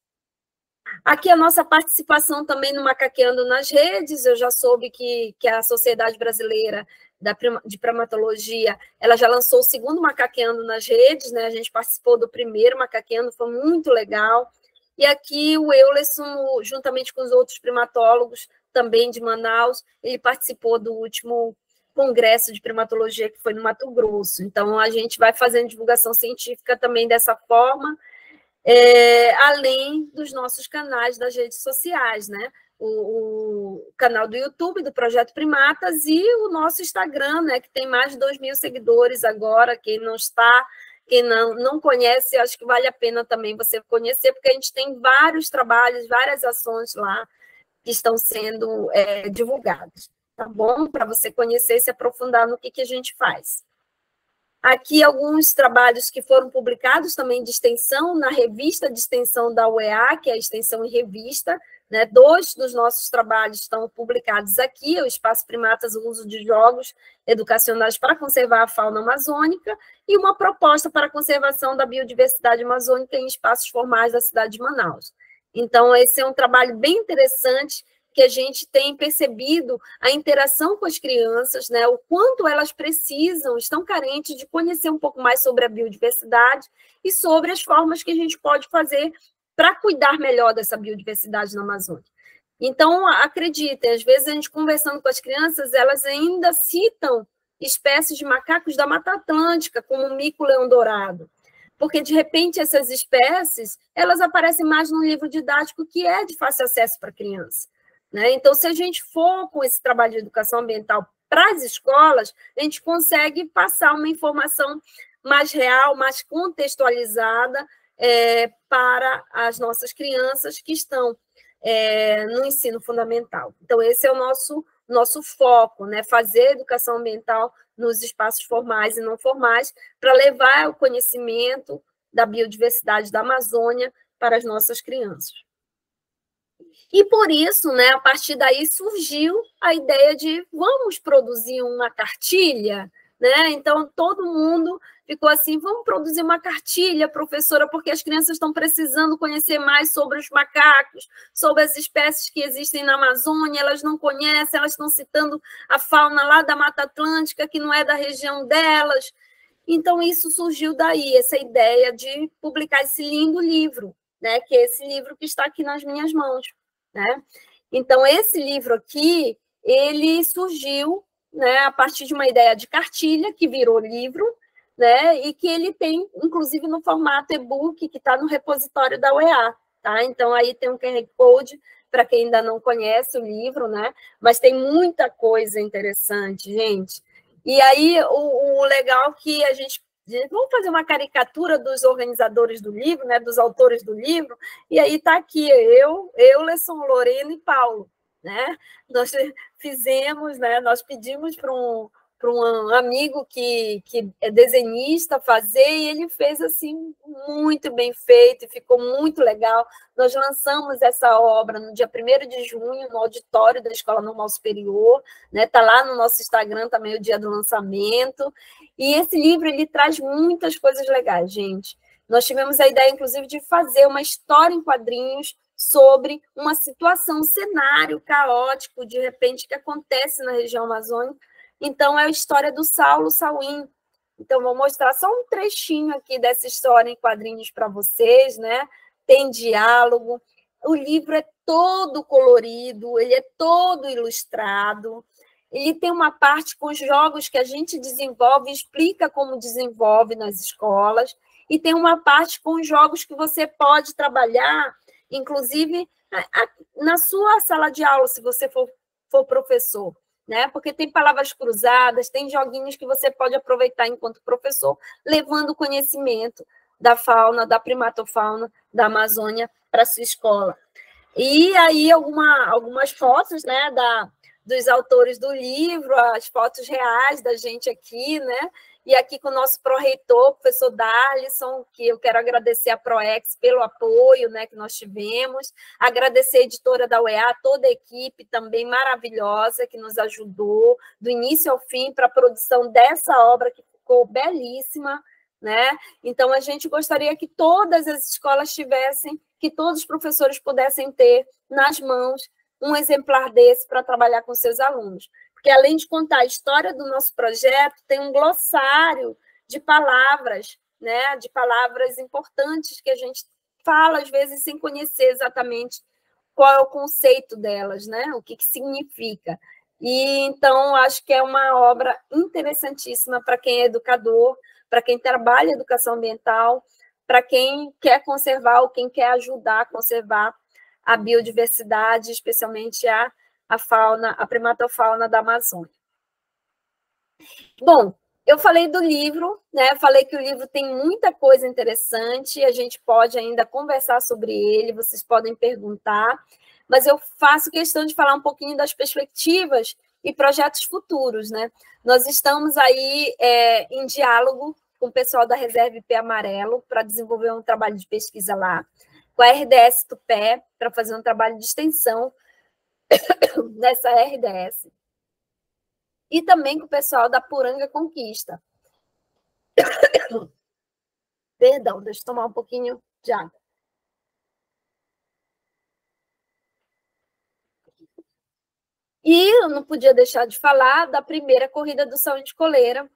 Aqui a nossa participação também no Macaqueando nas Redes, eu já soube que a Sociedade Brasileira de Primatologia, ela já lançou o segundo Macaqueando nas Redes, né? A gente participou do primeiro Macaqueando, foi muito legal. E aqui o Eulerson, juntamente com os outros primatólogos, também de Manaus, ele participou do último congresso de primatologia que foi no Mato Grosso. Então, a gente vai fazendo divulgação científica também dessa forma, além dos nossos canais das redes sociais, né? O canal do YouTube do Projeto Primatas e o nosso Instagram, né? Que tem mais de 2.000 seguidores agora. Quem não conhece, acho que vale a pena também você conhecer, porque a gente tem vários trabalhos, várias ações lá que estão sendo divulgadas, tá bom? Para você conhecer e se aprofundar no que a gente faz. Aqui alguns trabalhos que foram publicados também de extensão, na revista de extensão da UEA, que é a Extensão em Revista, né? 2 dos nossos trabalhos estão publicados aqui, o Espaço Primatas, o uso de jogos educacionais para conservar a fauna amazônica, e uma proposta para a conservação da biodiversidade amazônica em espaços formais da cidade de Manaus. Então, esse é um trabalho bem interessante, que a gente tem percebido a interação com as crianças, né, o quanto elas estão carentes de conhecer um pouco mais sobre a biodiversidade e sobre as formas que a gente pode fazer para cuidar melhor dessa biodiversidade na Amazônia. Então, acreditem, às vezes a gente conversando com as crianças, elas ainda citam espécies de macacos da Mata Atlântica, como o mico-leão-dourado, porque, de repente, essas espécies, elas aparecem mais no livro didático, que é de fácil acesso para a criança. Né? Então, se a gente for com esse trabalho de educação ambiental para as escolas, a gente consegue passar uma informação mais real, mais contextualizada para as nossas crianças que estão no ensino fundamental. Então, esse é o nosso foco, né? Fazer educação ambiental nos espaços formais e não formais, para levar o conhecimento da biodiversidade da Amazônia para as nossas crianças. E por isso, né, a partir daí surgiu a ideia de vamos produzir uma cartilha, né? Então todo mundo ficou assim, vamos produzir uma cartilha, professora, porque as crianças estão precisando conhecer mais sobre os macacos, sobre as espécies que existem na Amazônia, elas não conhecem, elas estão citando a fauna lá da Mata Atlântica, que não é da região delas. Então isso surgiu daí, essa ideia de publicar esse lindo livro, né? Que é esse livro que está aqui nas minhas mãos. Né? Então, esse livro aqui, ele surgiu, né, a partir de uma ideia de cartilha, que virou livro, né, e que ele tem, inclusive, no formato e-book, que está no repositório da UEA. Tá? Então, aí tem um QR Code, para quem ainda não conhece o livro, né? Mas tem muita coisa interessante, gente. E aí, o legal que a gente... Vamos fazer uma caricatura dos organizadores do livro, né, dos autores do livro, e aí está aqui eu, Eulerson, Lorena e Paulo. Né? Nós fizemos, né, nós pedimos para um amigo que é desenhista fazer, e ele fez assim muito bem feito, e ficou muito legal. Nós lançamos essa obra no dia 1º de junho, no auditório da Escola Normal Superior, né? Tá lá no nosso Instagram também o dia do lançamento. E esse livro ele traz muitas coisas legais, gente. Nós tivemos a ideia, inclusive, de fazer uma história em quadrinhos sobre uma situação, um cenário caótico, de repente, que acontece na região amazônica. Então, é a história do Saulo Sauim. Então, vou mostrar só um trechinho aqui dessa história em quadrinhos para vocês, né? Tem diálogo. O livro é todo colorido, ele é todo ilustrado. Ele tem uma parte com jogos que a gente desenvolve, explica como desenvolve nas escolas, e tem uma parte com jogos que você pode trabalhar, inclusive, na sua sala de aula, se você for professor. né? Porque tem palavras cruzadas, tem joguinhos que você pode aproveitar enquanto professor, levando conhecimento da fauna, da primatofauna da Amazônia para a sua escola. E aí algumas fotos, né, dos autores do livro, as fotos reais da gente aqui, né? E aqui com o nosso pró-reitor, professor Darlison, que eu quero agradecer à ProEx pelo apoio, né, que nós tivemos, agradecer a editora da UEA, toda a equipe também maravilhosa que nos ajudou do início ao fim para a produção dessa obra que ficou belíssima, né? Então a gente gostaria que todas as escolas tivessem, que todos os professores pudessem ter nas mãos um exemplar desse para trabalhar com seus alunos. Porque, além de contar a história do nosso projeto, tem um glossário de palavras, né? De palavras importantes que a gente fala, às vezes, sem conhecer exatamente qual é o conceito delas, né? O que significa. E, então, acho que é uma obra interessantíssima para quem é educador, para quem trabalha educação ambiental, para quem quer conservar ou quem quer ajudar a conservar a biodiversidade, especialmente a fauna, a primatofauna da Amazônia. Bom, eu falei do livro, né? Falei que o livro tem muita coisa interessante, a gente pode ainda conversar sobre ele, vocês podem perguntar, mas eu faço questão de falar um pouquinho das perspectivas e projetos futuros, né? Nós estamos aí em diálogo com o pessoal da Reserva IP Amarelo para desenvolver um trabalho de pesquisa lá, com a RDS Tupé, para fazer um trabalho de extensão nessa RDS. E também com o pessoal da Puranga Conquista. Perdão, deixa eu tomar um pouquinho de água. E eu não podia deixar de falar da primeira corrida do São de Coleira,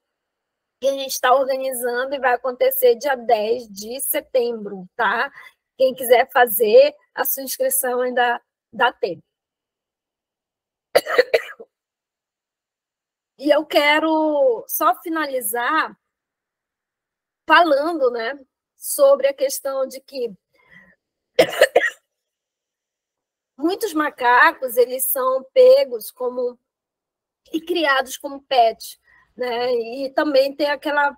que a gente está organizando e vai acontecer dia 10 de setembro, tá? Quem quiser fazer, a sua inscrição ainda dá tempo. E eu quero só finalizar falando, né, sobre a questão de que muitos macacos eles são pegos como e criados como pet, né? E também tem aquela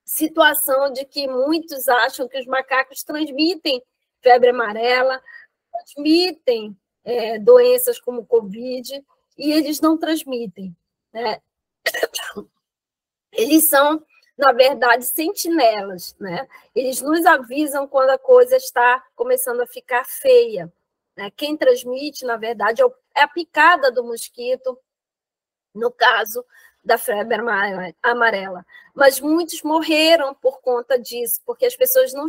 situação de que muitos acham que os macacos transmitem febre amarela, transmitem doenças como Covid, e eles não transmitem, né? Eles são, na verdade, sentinelas, né? Eles nos avisam quando a coisa está começando a ficar feia, né? Quem transmite, na verdade, é a picada do mosquito, no caso da febre amarela. Mas muitos morreram por conta disso, porque as pessoas não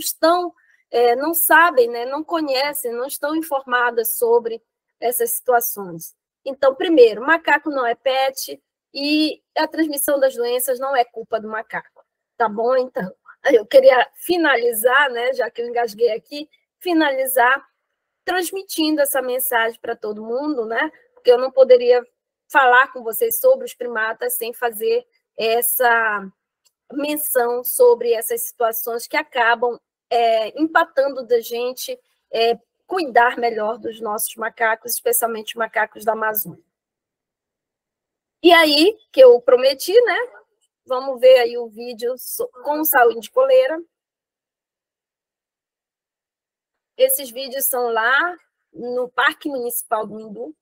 sabem, né? Não conhecem, não estão informadas sobre essas situações. Então, primeiro, macaco não é pet, e a transmissão das doenças não é culpa do macaco, tá bom? Então, eu queria finalizar, né, já que eu engasguei aqui, finalizar transmitindo essa mensagem para todo mundo, né? Porque eu não poderia falar com vocês sobre os primatas sem fazer essa menção sobre essas situações que acabam empatando da gente cuidar melhor dos nossos macacos, especialmente os macacos da Amazônia. E aí, que eu prometi, né? Vamos ver aí o vídeo com saúde de coleira. Esses vídeos são lá no Parque Municipal do Mindu.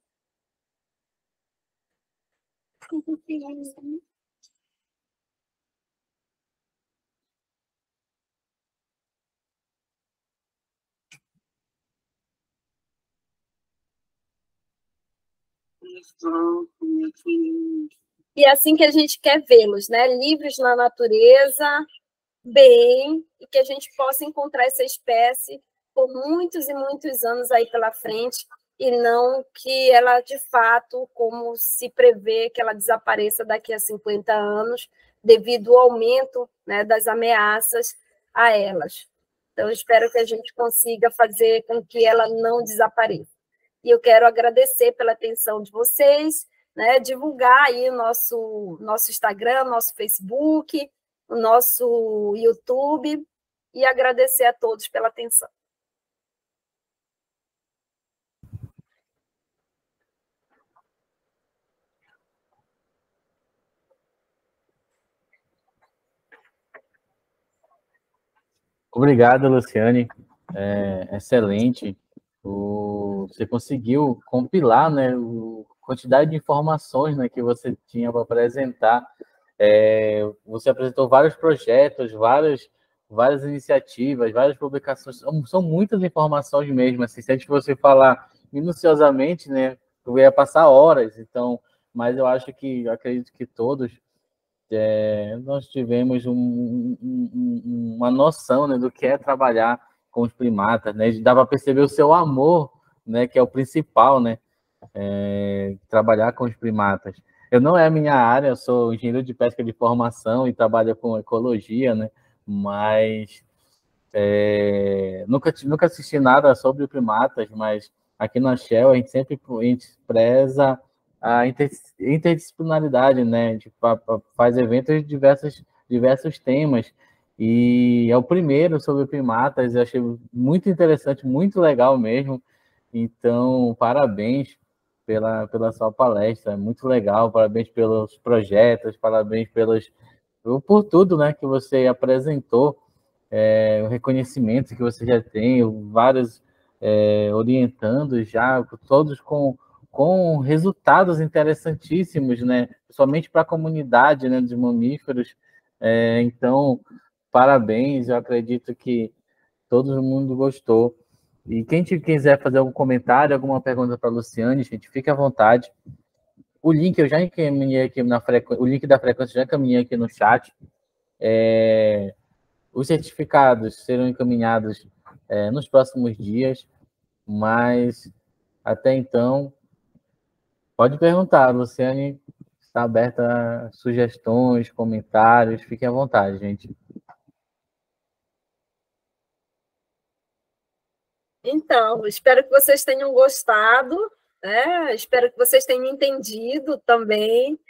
E é assim que a gente quer vê-los, né? Livres na natureza, bem, e que a gente possa encontrar essa espécie por muitos e muitos anos aí pela frente, e não que ela, de fato, como se prevê, que ela desapareça daqui a 50 anos, devido ao aumento, né, das ameaças a elas. Então, espero que a gente consiga fazer com que ela não desapareça. E eu quero agradecer pela atenção de vocês, né, divulgar aí o nosso Instagram, nosso Facebook, o nosso YouTube, e agradecer a todos pela atenção. Obrigado, Luciane. Excelente. Você conseguiu compilar, né, a quantidade de informações, né, que você tinha para apresentar. Você apresentou vários projetos, várias iniciativas, várias publicações. São muitas informações mesmo. Assim, se a gente fosse falar minuciosamente, né, eu ia passar horas. Então, mas eu acredito que todos nós tivemos uma noção, né, do que é trabalhar com os primatas, né? Dá para perceber o seu amor, né, que é o principal, né? Trabalhar com os primatas. Eu não é a minha área, eu sou engenheiro de pesca de formação e trabalho com ecologia, né? Mas nunca assisti nada sobre primatas, mas aqui na Shell a gente preza a interdisciplinaridade, né? A gente faz eventos de diversos temas, e é o primeiro sobre primatas. Eu achei muito interessante, muito legal mesmo. Então, parabéns pela sua palestra, é muito legal, parabéns pelos projetos, parabéns por tudo, né, que você apresentou, o reconhecimento que você já tem, vários orientando já, todos com resultados interessantíssimos, né, somente para a comunidade, né, de mamíferos. Então, parabéns, eu acredito que todo mundo gostou. E quem quiser fazer algum comentário, alguma pergunta para a Luciane, gente, fique à vontade. O link eu já encaminhei aqui o link da frequência eu já encaminhei aqui no chat. Os certificados serão encaminhados nos próximos dias, mas até então, pode perguntar, a Luciane está aberta a sugestões, comentários, fiquem à vontade, gente. Então, espero que vocês tenham gostado, né? Espero que vocês tenham entendido também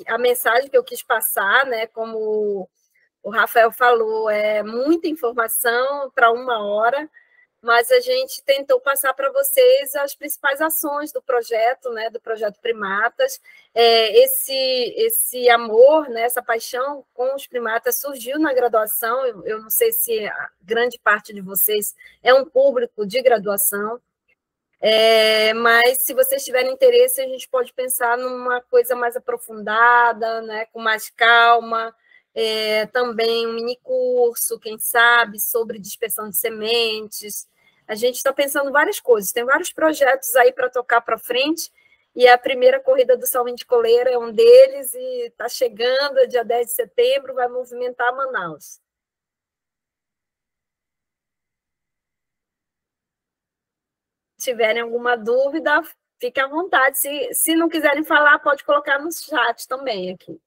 a mensagem que eu quis passar, né? Como o Rafael falou, é muita informação para 1 hora, mas a gente tentou passar para vocês as principais ações do projeto, né, do Projeto Primatas. Esse amor, né, essa paixão com os primatas surgiu na graduação. Eu não sei se a grande parte de vocês é um público de graduação, mas se vocês tiverem interesse, a gente pode pensar numa coisa mais aprofundada, né, com mais calma. Também um mini curso, quem sabe, sobre dispersão de sementes. A gente está pensando em várias coisas, tem vários projetos aí para tocar para frente, e a primeira corrida do Salmão de Coleira é um deles, e está chegando, dia 10 de setembro, vai movimentar Manaus. Se tiverem alguma dúvida, fiquem à vontade. Se não quiserem falar, pode colocar no chat também aqui.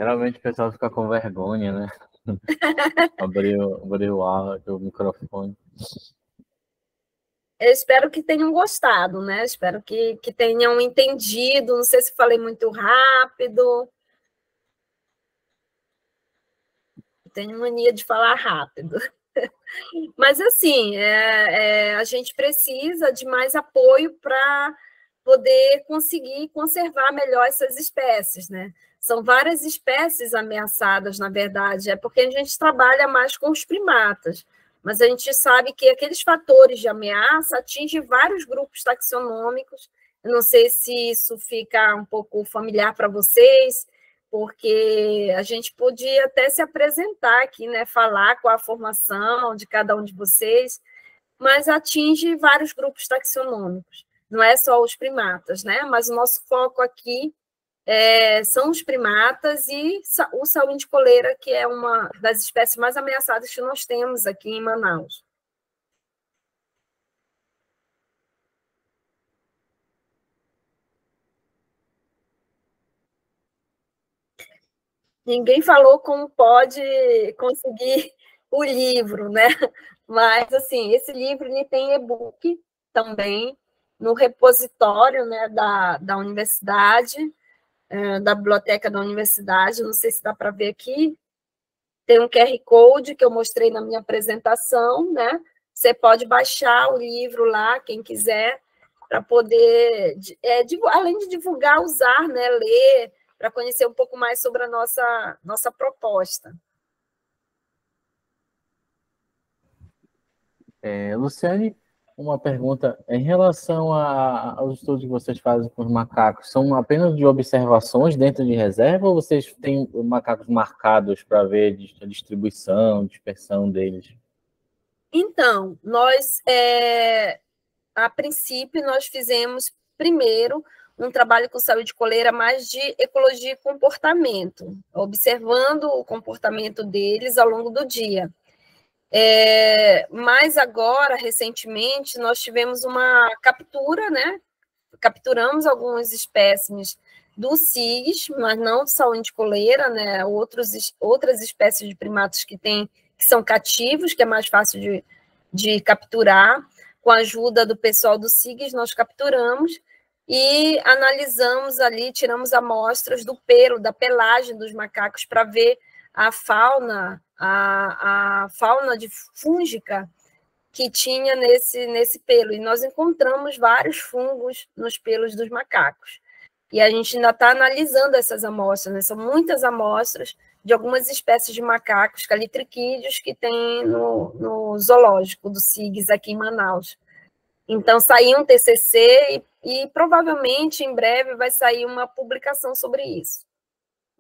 Geralmente o pessoal fica com vergonha, né? abrir o microfone. Eu espero que tenham gostado, né? Espero que tenham entendido. Não sei se falei muito rápido. Tenho mania de falar rápido. Mas, assim, a gente precisa de mais apoio para poder conseguir conservar melhor essas espécies, né? São várias espécies ameaçadas, na verdade, é porque a gente trabalha mais com os primatas, mas a gente sabe que aqueles fatores de ameaça atingem vários grupos taxonômicos. Eu não sei se isso fica um pouco familiar para vocês, porque a gente podia até se apresentar aqui, né, falar qual a formação de cada um de vocês, mas atinge vários grupos taxonômicos, não é só os primatas, né? Mas o nosso foco aqui são os primatas e o salmão de coleira, que é uma das espécies mais ameaçadas que nós temos aqui em Manaus. Ninguém falou como pode conseguir o livro, né? Mas, assim, esse livro ele tem e-book também no repositório, né, da universidade, da biblioteca da universidade. Não sei se dá para ver aqui. Tem um QR Code que eu mostrei na minha apresentação, né? Você pode baixar o livro lá, quem quiser, para poder, além de divulgar, usar, né, ler, para conhecer um pouco mais sobre a nossa proposta. Luciane, uma pergunta. Em relação aos estudos que vocês fazem com os macacos, são apenas de observações dentro de reserva ou vocês têm macacos marcados para ver a distribuição, dispersão deles? Então, a princípio, nós fizemos primeiro um trabalho com saúde coleira mais de ecologia e comportamento, observando o comportamento deles ao longo do dia. Mas agora, recentemente, nós tivemos uma captura, né? Capturamos alguns espécimes do CIGS, mas não saúde coleira, né? Outras espécies de primatas que são cativos, que é mais fácil de capturar. Com a ajuda do pessoal do CIGS, nós capturamos e analisamos ali, tiramos amostras do pelo, da pelagem dos macacos para ver a fauna de fúngica que tinha nesse pelo. E nós encontramos vários fungos nos pelos dos macacos. E a gente ainda está analisando essas amostras, né? São muitas amostras de algumas espécies de macacos calitriquídeos que tem no zoológico do CIGS aqui em Manaus. Então, saiu um TCC e provavelmente, em breve, vai sair uma publicação sobre isso.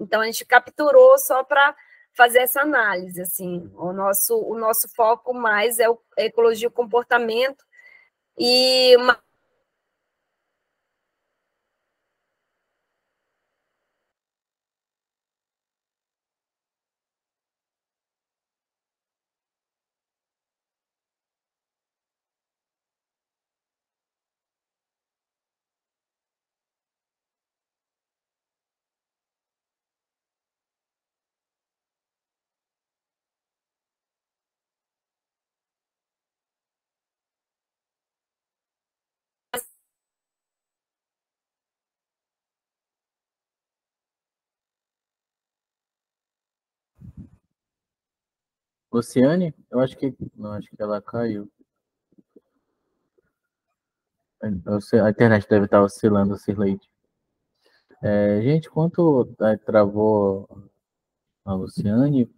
Então, a gente capturou só para fazer essa análise, assim. O nosso foco mais é a ecologia e o comportamento e Luciane, eu acho que não, acho que ela caiu. A internet deve estar oscilando, Cirleide. Gente, enquanto travou a Luciane,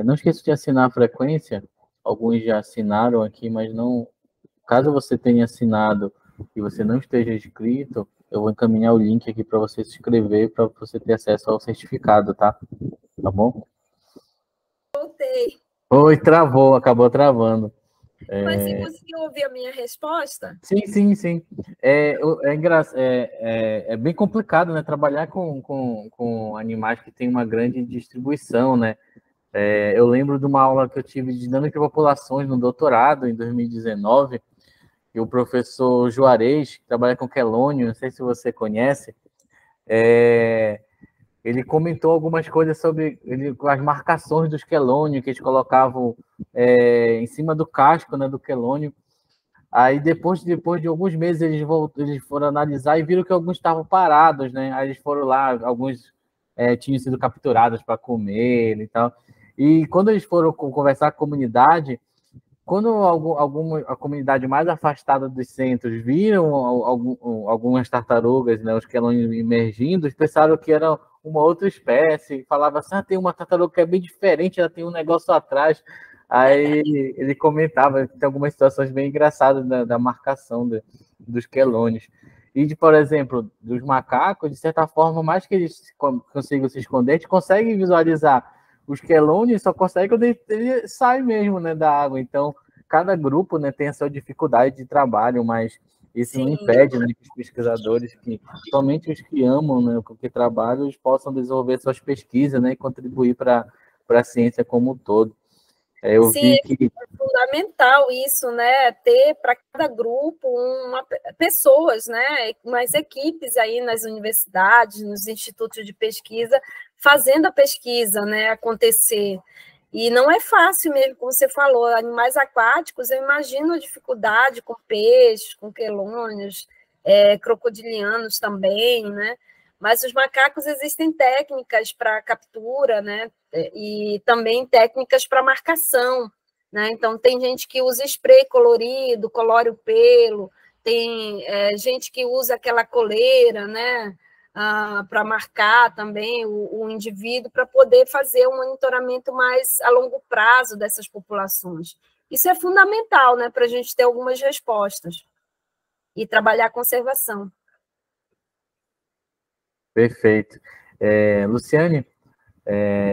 não esqueça de assinar a frequência. Alguns já assinaram aqui, mas não. Caso você tenha assinado e você não esteja inscrito, eu vou encaminhar o link aqui para você se inscrever, para você ter acesso ao certificado, tá? Tá bom? voltei. Oi, travou, acabou travando. Mas você conseguiu ouvir a minha resposta? Sim. É bem complicado, né? Trabalhar com animais que têm uma grande distribuição, né? Eu lembro de uma aula que eu tive de dinâmica de populações no doutorado, em 2019, e o professor Juarez, que trabalha com quelônio, não sei se você conhece, ele comentou algumas coisas sobre as marcações dos quelônios que eles colocavam em cima do casco, né, do quelônio. Aí depois de alguns meses eles foram analisar e viram que alguns estavam parados, né? Aí eles foram lá, alguns tinham sido capturados para comer e tal. E quando eles foram conversar com a comunidade, quando a comunidade mais afastada dos centros viram algumas tartarugas, né, os quelônios emergindo, eles pensaram que era uma outra espécie, falava assim, tem uma tartaruga que é bem diferente, ela tem um negócio atrás. Aí ele comentava que tem algumas situações bem engraçadas da marcação dos quelônios. E, por exemplo, dos macacos, de certa forma, mais que eles consigam se esconder, a gente consegue visualizar os quelônios, só consegue quando ele sai mesmo, né, da água. Então, cada grupo, né, tem a sua dificuldade de trabalho, mas isso não impede, né, que os pesquisadores, somente os que amam, né, o que trabalham, eles possam desenvolver suas pesquisas, né, e contribuir para a ciência como um todo. Sim, é fundamental isso, né? Ter para cada grupo pessoas, né? Umas equipes aí nas universidades, nos institutos de pesquisa, fazendo a pesquisa, né, acontecer. E não é fácil mesmo, como você falou, animais aquáticos, eu imagino a dificuldade com peixes, com quelônios, crocodilianos também, né? Mas os macacos existem técnicas para captura, né? E também técnicas para marcação, né? Então, tem gente que usa spray colorido, colore o pelo, tem gente que usa aquela coleira, né? para marcar também o indivíduo, para poder fazer um monitoramento mais a longo prazo dessas populações. Isso é fundamental, né, para a gente ter algumas respostas e trabalhar a conservação. Perfeito. Luciane,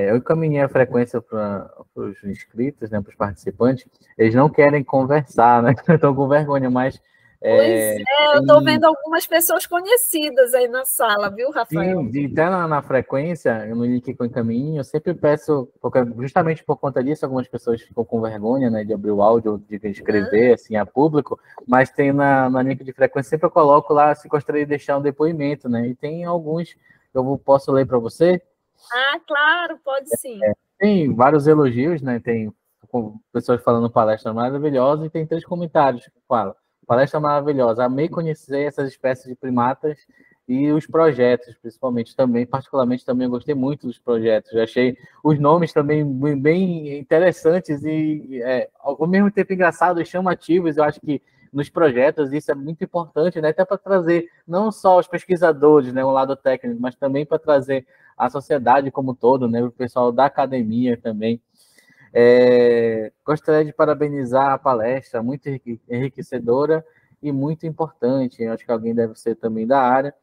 eu encaminhei a frequência para os inscritos, né, para os participantes. Eles não querem conversar, né? Estão com vergonha, mas... eu estou vendo algumas pessoas conhecidas aí na sala, viu, Rafael? Sim, até na frequência, no link que eu encaminho, eu sempre peço, porque justamente por conta disso, algumas pessoas ficam com vergonha, né, de abrir o áudio, de escrever, assim, a público, mas tem na link de frequência, sempre eu coloco lá, se gostaria de deixar um depoimento, né, e tem alguns, eu posso ler para você? Ah, claro, pode sim. Tem vários elogios, né, tem pessoas falando palestra maravilhosa, e tem 3 comentários que falam: palestra maravilhosa, amei conhecer essas espécies de primatas e os projetos, principalmente também, particularmente também eu gostei muito dos projetos, eu achei os nomes também bem interessantes e ao mesmo tempo engraçados e chamativos. Eu acho que nos projetos isso é muito importante, né? Até para trazer não só os pesquisadores, né, um lado técnico, mas também para trazer a sociedade como um todo, né, o pessoal da academia também. Gostaria de parabenizar a palestra, muito enriquecedora e muito importante. Eu acho que alguém deve ser também da área.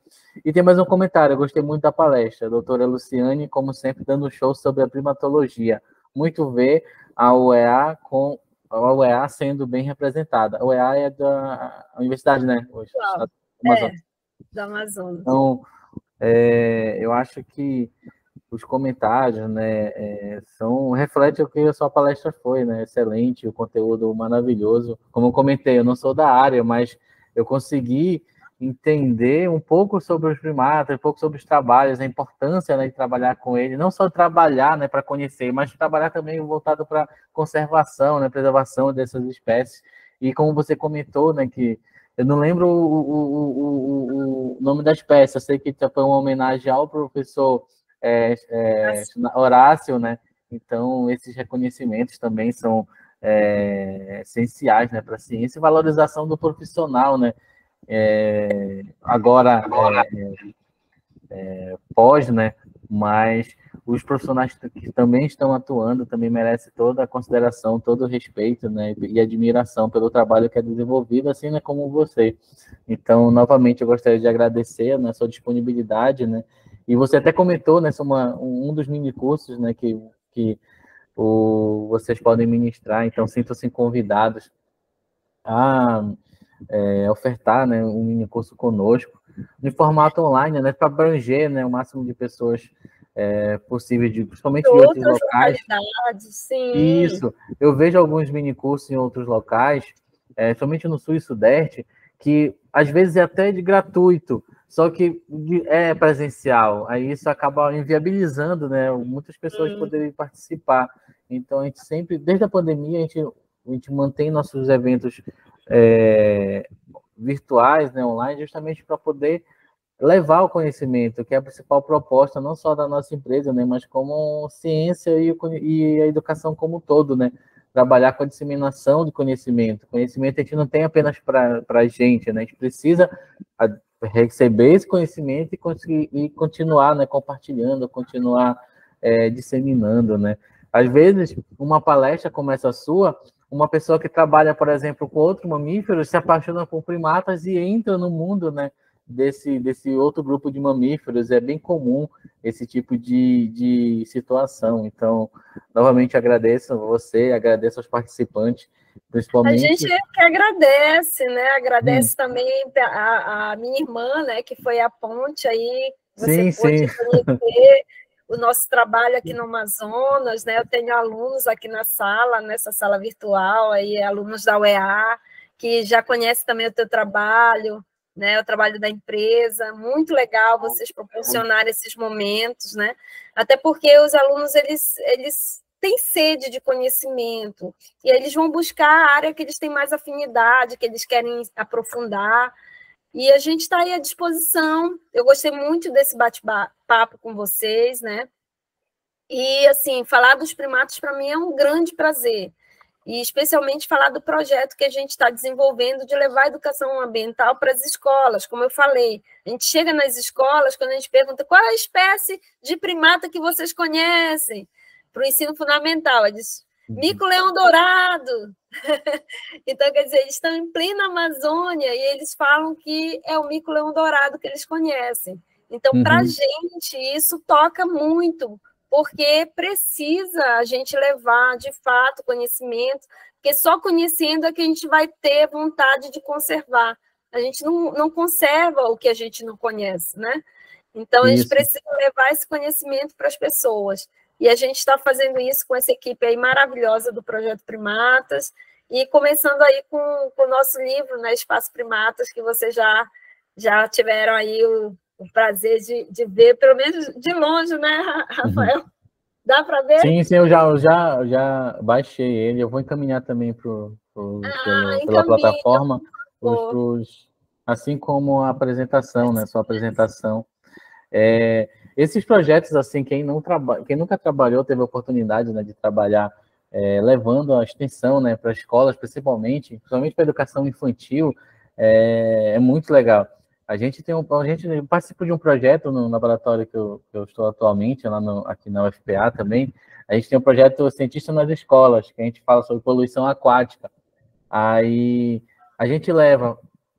E tem mais um comentário: eu gostei muito da palestra, a doutora Luciane, como sempre, dando um show sobre a primatologia. Muito ver a UEA sendo bem representada. A UEA é da Universidade, né? Do Amazonas. Então, eu acho que os comentários, né, refletem o que a sua palestra foi, né, excelente, o conteúdo maravilhoso. Como eu comentei, eu não sou da área, mas eu consegui entender um pouco sobre os primatas, um pouco sobre os trabalhos, a importância, né, de trabalhar com eles, não só trabalhar, né, para conhecer, mas trabalhar também voltado para conservação, né, preservação dessas espécies. E como você comentou, né, que eu não lembro o nome da espécie, eu sei que foi uma homenagem ao professor Horácio, né? Então, esses reconhecimentos também são essenciais, né, para a ciência e valorização do profissional, né? Agora, pós, né? Mas os profissionais que também estão atuando também merecem toda a consideração, todo o respeito, né, e admiração pelo trabalho que é desenvolvido, assim, né, como você. Então, novamente, eu gostaria de agradecer, né, a sua disponibilidade, né, e você até comentou, né, sobre um dos mini-cursos, né, que vocês podem ministrar, então sintam-se convidados a ofertar, né, um mini-curso conosco, em formato online, né, para abranger, né, o máximo de pessoas possível, principalmente de outros locais. Sim. Isso, eu vejo alguns mini-cursos em outros locais, somente no Sul e Sudeste, que às vezes é até de gratuito, só que é presencial, aí isso acaba inviabilizando, né, muitas pessoas poderem participar. Então, a gente sempre, desde a pandemia, a gente mantém nossos eventos virtuais, né, online, justamente para poder levar o conhecimento, que é a principal proposta, não só da nossa empresa, né, mas como ciência e a educação como um todo, né? Trabalhar com a disseminação de conhecimento. Conhecimento a gente não tem apenas para a gente, né? A gente precisa receber esse conhecimento e conseguir e continuar, né, compartilhando, continuar disseminando, né? Às vezes, uma palestra como essa sua, uma pessoa que trabalha, por exemplo, com outro mamífero, se apaixona por primatas e entra no mundo, né, desse outro grupo de mamíferos. É bem comum esse tipo de situação. Então, novamente agradeço a você, agradeço aos participantes, principalmente... A gente que agradece, né? Agradece também a minha irmã, né, que foi a ponte aí, você pôde conhecer o nosso trabalho aqui no Amazonas, né? Eu tenho alunos aqui na sala, nessa sala virtual, aí, alunos da UEA, que já conhecem também o teu trabalho, né, o trabalho da empresa. Muito legal vocês proporcionarem esses momentos, né? Até porque os alunos, eles têm sede de conhecimento, e eles vão buscar a área que eles têm mais afinidade, que eles querem aprofundar, e a gente está aí à disposição. Eu gostei muito desse bate-papo com vocês, né? E, assim, falar dos primatas, para mim, é um grande prazer. e especialmente falar do projeto que a gente está desenvolvendo de levar a educação ambiental para as escolas. Como eu falei, a gente chega nas escolas, quando a gente pergunta qual é a espécie de primata que vocês conhecem para o ensino fundamental, eles mico-leão dourado. Então, quer dizer, eles estão em plena Amazônia e eles falam que é o mico-leão dourado que eles conhecem. Então, para a gente, isso toca muito, porque precisa a gente levar, de fato, conhecimento, porque só conhecendo é que a gente vai ter vontade de conservar. A gente não conserva o que a gente não conhece, né? Então, a gente precisa levar esse conhecimento para as pessoas. E a gente está fazendo isso com essa equipe aí maravilhosa do Projeto Primatas, e começando aí com o nosso livro, né, Espaço Primatas, que vocês já tiveram aí o prazer de ver, pelo menos de longe, né, Rafael? Dá para ver? Sim, eu já baixei ele. Eu vou encaminhar também pela plataforma, assim como a apresentação, né? Sua apresentação. Esses projetos, assim, quem nunca trabalhou, teve a oportunidade, né, de trabalhar levando a extensão, né, para escolas, principalmente para a educação infantil, é muito legal. A gente participa de um projeto no laboratório que eu estou atualmente, aqui na UFPA também. A gente tem um projeto Cientista nas Escolas, que a gente fala sobre poluição aquática. Aí a gente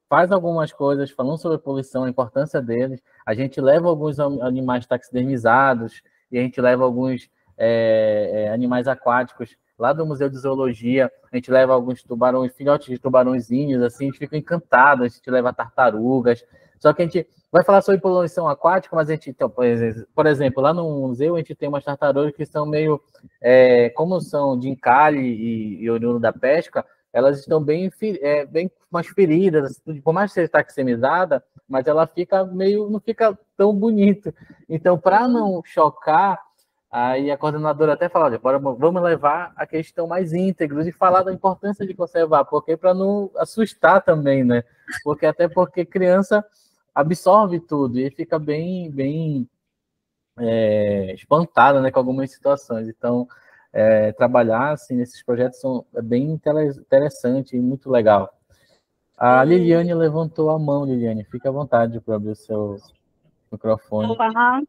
faz algumas coisas falando sobre a poluição, a importância deles. A gente leva alguns animais taxidermizados e a gente leva alguns animais aquáticos lá do Museu de Zoologia. A gente leva alguns tubarões, filhotes de tubarõezinhos, assim, a gente fica encantado. A gente leva tartarugas. Só que a gente vai falar sobre poluição aquática, mas a gente, então, por exemplo, lá no museu a gente tem umas tartarugas que são meio, como são de encalhe e oriundo da pesca, elas estão bem mais feridas, por mais que seja taximizada, mas ela fica não fica tão bonito. Então, para não chocar, aí a coordenadora até fala, olha, vamos levar a questão mais íntegros e falar da importância de conservar, porque para não assustar também, né? Porque criança absorve tudo e fica bem espantada, né, com algumas situações. Então, trabalhar assim, nesses projetos é bem interessante e muito legal. A Liliane levantou a mão, Liliane. Fique à vontade para abrir o seu microfone. Olá.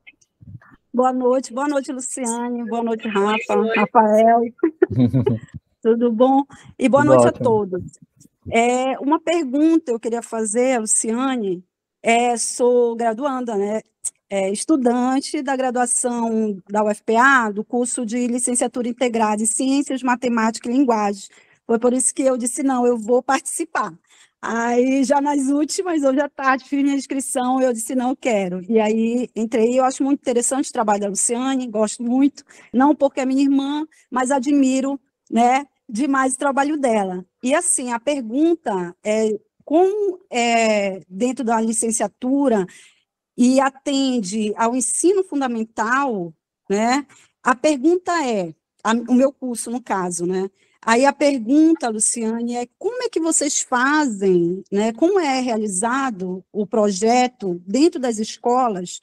Boa noite, Luciane. Boa noite, Rafael. Tudo bom? E boa noite a todos. Uma pergunta eu queria fazer, Luciane. Sou graduanda, né? Estudante da graduação da UFPA, do curso de licenciatura integrada em Ciências, Matemática e Linguagem. Foi por isso que eu disse, não, eu vou participar. Aí, já nas últimas, hoje à tarde, fiz minha inscrição, eu disse, não, eu quero. E aí, entrei, eu acho muito interessante o trabalho da Luciane, gosto muito, não porque é minha irmã, mas admiro, né, demais o trabalho dela. E, assim, a pergunta como dentro da licenciatura e atende ao ensino fundamental, né, a pergunta o meu curso, no caso, né, aí a pergunta, Luciane, como é que vocês fazem, né, como é realizado o projeto dentro das escolas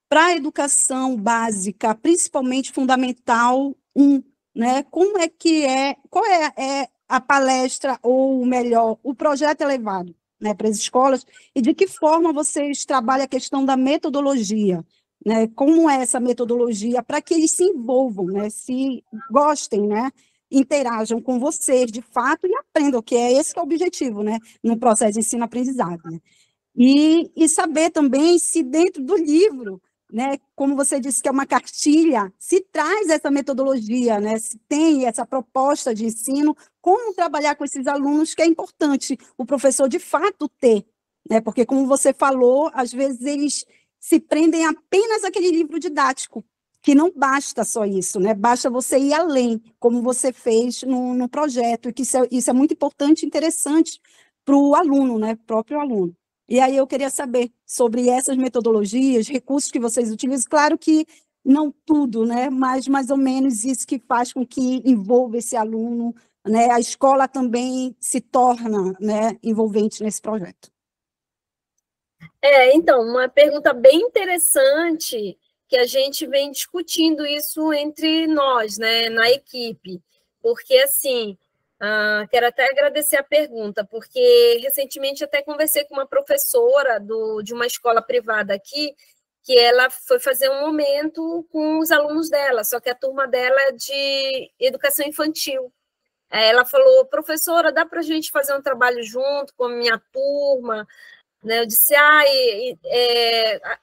para a educação básica, principalmente fundamental 1, né? Como é que qual é a palestra, ou melhor, o projeto levado, né, para as escolas, e de que forma vocês trabalham a questão da metodologia, né? Como é essa metodologia para que eles se envolvam, né, se gostem, né, interajam com vocês, de fato, e aprendam, que é esse que é o objetivo, né, no processo de ensino-aprendizagem. Né? E saber também se dentro do livro, né, como você disse que é uma cartilha, se traz essa metodologia, né, se tem essa proposta de ensino, como trabalhar com esses alunos, que é importante o professor, de fato, ter, né, porque, como você falou, às vezes eles se prendem apenas àquele livro didático, que não basta só isso, né? Basta você ir além, como você fez no projeto, e que isso é muito importante e interessante para o aluno, né? Próprio aluno. E aí eu queria saber sobre essas metodologias, recursos que vocês utilizam, claro que não tudo, né? Mas mais ou menos isso que faz com que envolva esse aluno, né? A escola também se torna, né, envolvente nesse projeto. Então, uma pergunta bem interessante, que a gente vem discutindo isso entre nós, né, na equipe, porque, assim, Quero até agradecer a pergunta, porque recentemente até conversei com uma professora de uma escola privada aqui, que ela foi fazer um momento com os alunos dela, só que a turma dela é de educação infantil. Ela falou, professora, dá para a gente fazer um trabalho junto com a minha turma? Né? Eu disse,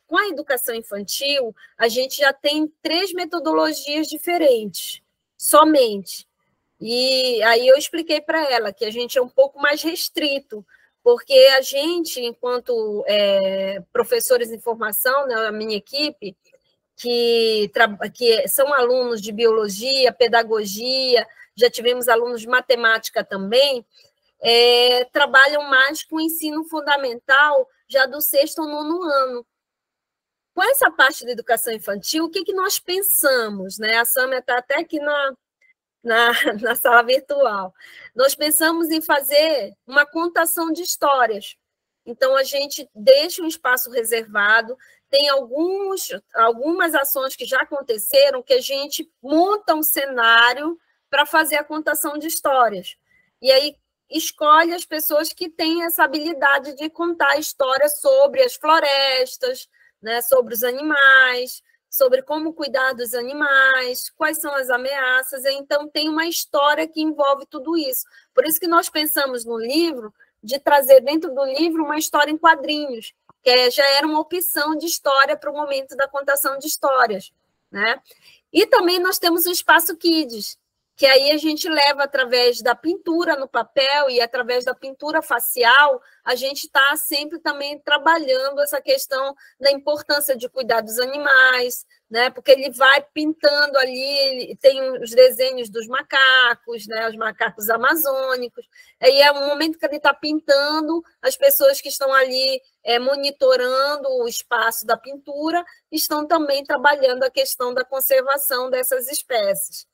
com a educação infantil, a gente já tem 3 metodologias diferentes, somente. E aí eu expliquei para ela que a gente é um pouco mais restrito, porque a gente, enquanto professores em formação, né, a minha equipe, que são alunos de biologia, pedagogia, já tivemos alunos de matemática também, trabalham mais com o ensino fundamental, já do 6º ao 9º ano. Com essa parte da educação infantil, o que nós pensamos? Né? A Sâmia está até aqui na sala virtual. Nós pensamos em fazer uma contação de histórias. Então, a gente deixa um espaço reservado, tem algumas ações que já aconteceram, que a gente monta um cenário para fazer a contação de histórias. E aí, escolhe as pessoas que têm essa habilidade de contar histórias sobre as florestas, né, sobre os animais, sobre como cuidar dos animais, quais são as ameaças. Então, tem uma história que envolve tudo isso. Por isso que nós pensamos no livro, de trazer dentro do livro uma história em quadrinhos, que já era uma opção de história para o momento da contação de histórias. Né? E também nós temos o Espaço Kids, que aí a gente leva através da pintura no papel e através da pintura facial, a gente está sempre também trabalhando essa questão da importância de cuidar dos animais, né? Porque ele vai pintando ali, tem os desenhos dos macacos, né? Os macacos amazônicos, aí é um momento que ele está pintando, as pessoas que estão ali monitorando o espaço da pintura estão também trabalhando a questão da conservação dessas espécies.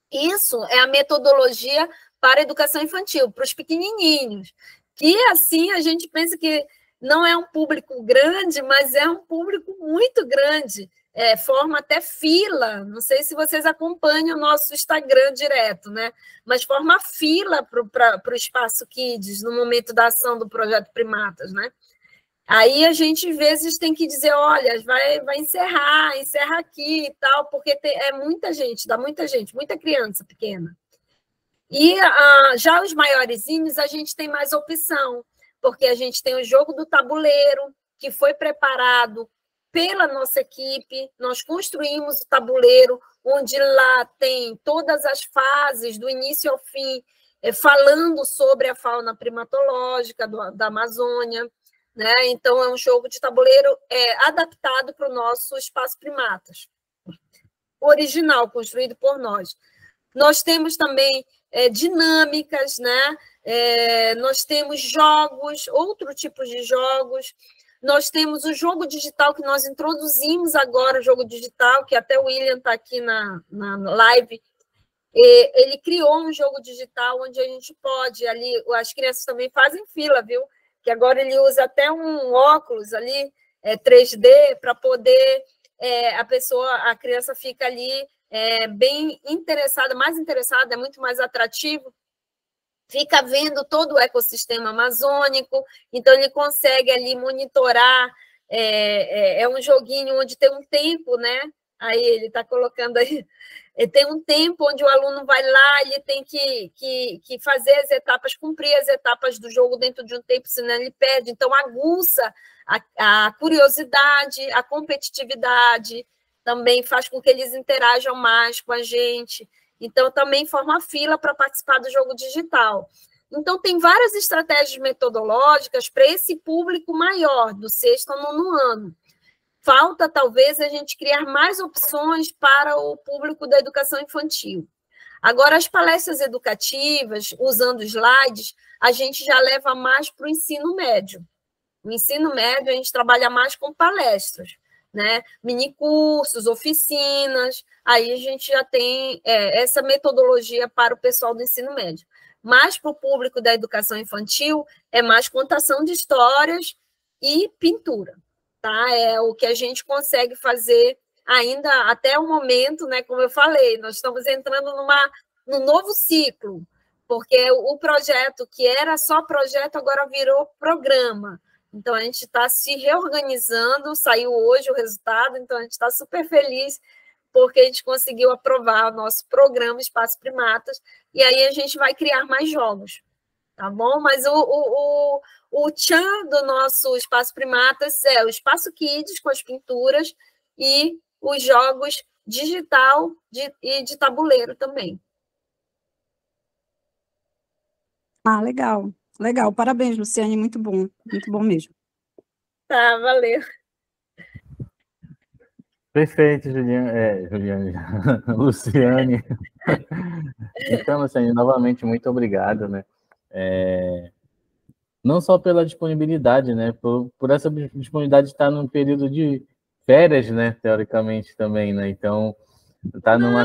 Isso é a metodologia para a educação infantil, para os pequenininhos, que assim a gente pensa que não é um público grande, mas é um público muito grande, forma até fila, não sei se vocês acompanham o nosso Instagram direto, né? Mas forma fila para o Espaço Kids no momento da ação do Projeto Primatas, né? Aí a gente, às vezes, tem que dizer, olha, vai encerra aqui e tal, porque é muita gente, dá muita gente, muita criança pequena. E já os maiorzinhos, a gente tem mais opção, porque a gente tem o jogo do tabuleiro, que foi preparado pela nossa equipe, nós construímos o tabuleiro, onde lá tem todas as fases, do início ao fim, falando sobre a fauna primatológica da Amazônia. Né? Então, é um jogo de tabuleiro adaptado para o nosso Espaço Primatas, original, construído por nós. Nós temos também dinâmicas, né? Nós temos jogos, outro tipo de jogos. Nós temos o jogo digital que nós introduzimos agora, o jogo digital, que até o William está aqui na live. Ele criou um jogo digital onde a gente pode, ali, as crianças também fazem fila, viu? Que agora ele usa até um óculos ali, 3D, para poder a criança fica ali bem interessada, mais interessada, é muito mais atrativo, fica vendo todo o ecossistema amazônico, então ele consegue ali monitorar, é um joguinho onde tem um tempo, né? Aí ele está colocando aí, tem um tempo onde o aluno vai lá, ele tem que fazer as etapas, cumprir as etapas do jogo dentro de um tempo, senão ele perde. Então, aguça a curiosidade, a competitividade, também faz com que eles interajam mais com a gente. Então, também forma fila para participar do jogo digital. Então, tem várias estratégias metodológicas para esse público maior, do 6º ao 9º ano. Falta, talvez, a gente criar mais opções para o público da educação infantil. Agora, as palestras educativas, usando slides, a gente já leva mais para o ensino médio. No ensino médio, a gente trabalha mais com palestras, né? Minicursos, oficinas, aí a gente já tem essa metodologia para o pessoal do ensino médio. Mas para o público da educação infantil, é mais contação de histórias e pintura. Tá? É o que a gente consegue fazer ainda até o momento, né? Como eu falei, nós estamos entrando num novo ciclo. porque o projeto, que era só projeto, agora virou programa. Então, a gente está se reorganizando, saiu hoje o resultado, então a gente está super feliz, porque a gente conseguiu aprovar o nosso programa Espaço Primatas, e aí a gente vai criar mais jogos, tá bom? Mas o tchan do nosso Espaço Primatas é o Espaço Kids, com as pinturas, e os jogos digital e de tabuleiro também. Ah, legal, legal. Parabéns, Luciane, muito bom mesmo. Tá, valeu. Perfeito, Juliane, Luciane. Então, Luciane, novamente, muito obrigado, né? Não só pela disponibilidade, né? Por essa disponibilidade de estar num período de férias, né? Teoricamente também, né? Então, tá numa...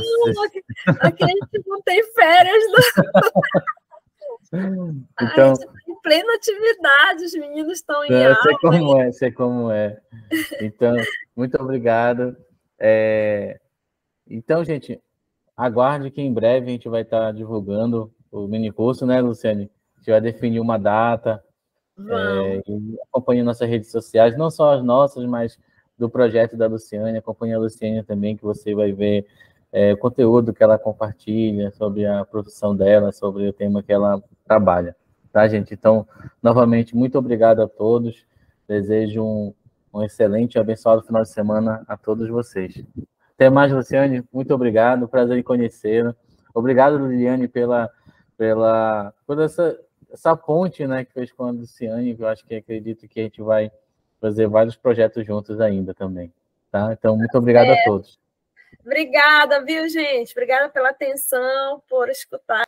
Aqui a gente não tem férias, não. Então, a gente está em plena atividade, os meninos estão em aula. Sei como é. Então, muito obrigado. Então, gente, aguarde que em breve a gente vai estar divulgando o mini curso, né, Luciane? A gente vai definir uma data, e acompanhe nossas redes sociais, não só as nossas, mas do projeto da Luciane. Acompanhe a Luciane também, que você vai ver o conteúdo que ela compartilha sobre a profissão dela, sobre o tema que ela trabalha. Tá, gente? Então, novamente, muito obrigado a todos. Desejo um excelente e abençoado final de semana a todos vocês. Até mais, Luciane. Muito obrigado. Prazer em conhecê-la. Obrigado, Liliane, por essa ponte, né, que fez com a Luciane, que eu acho que acredito que a gente vai fazer vários projetos juntos ainda também. Tá? Então, muito obrigado a todos. Obrigada, viu, gente? Obrigada pela atenção, por escutar.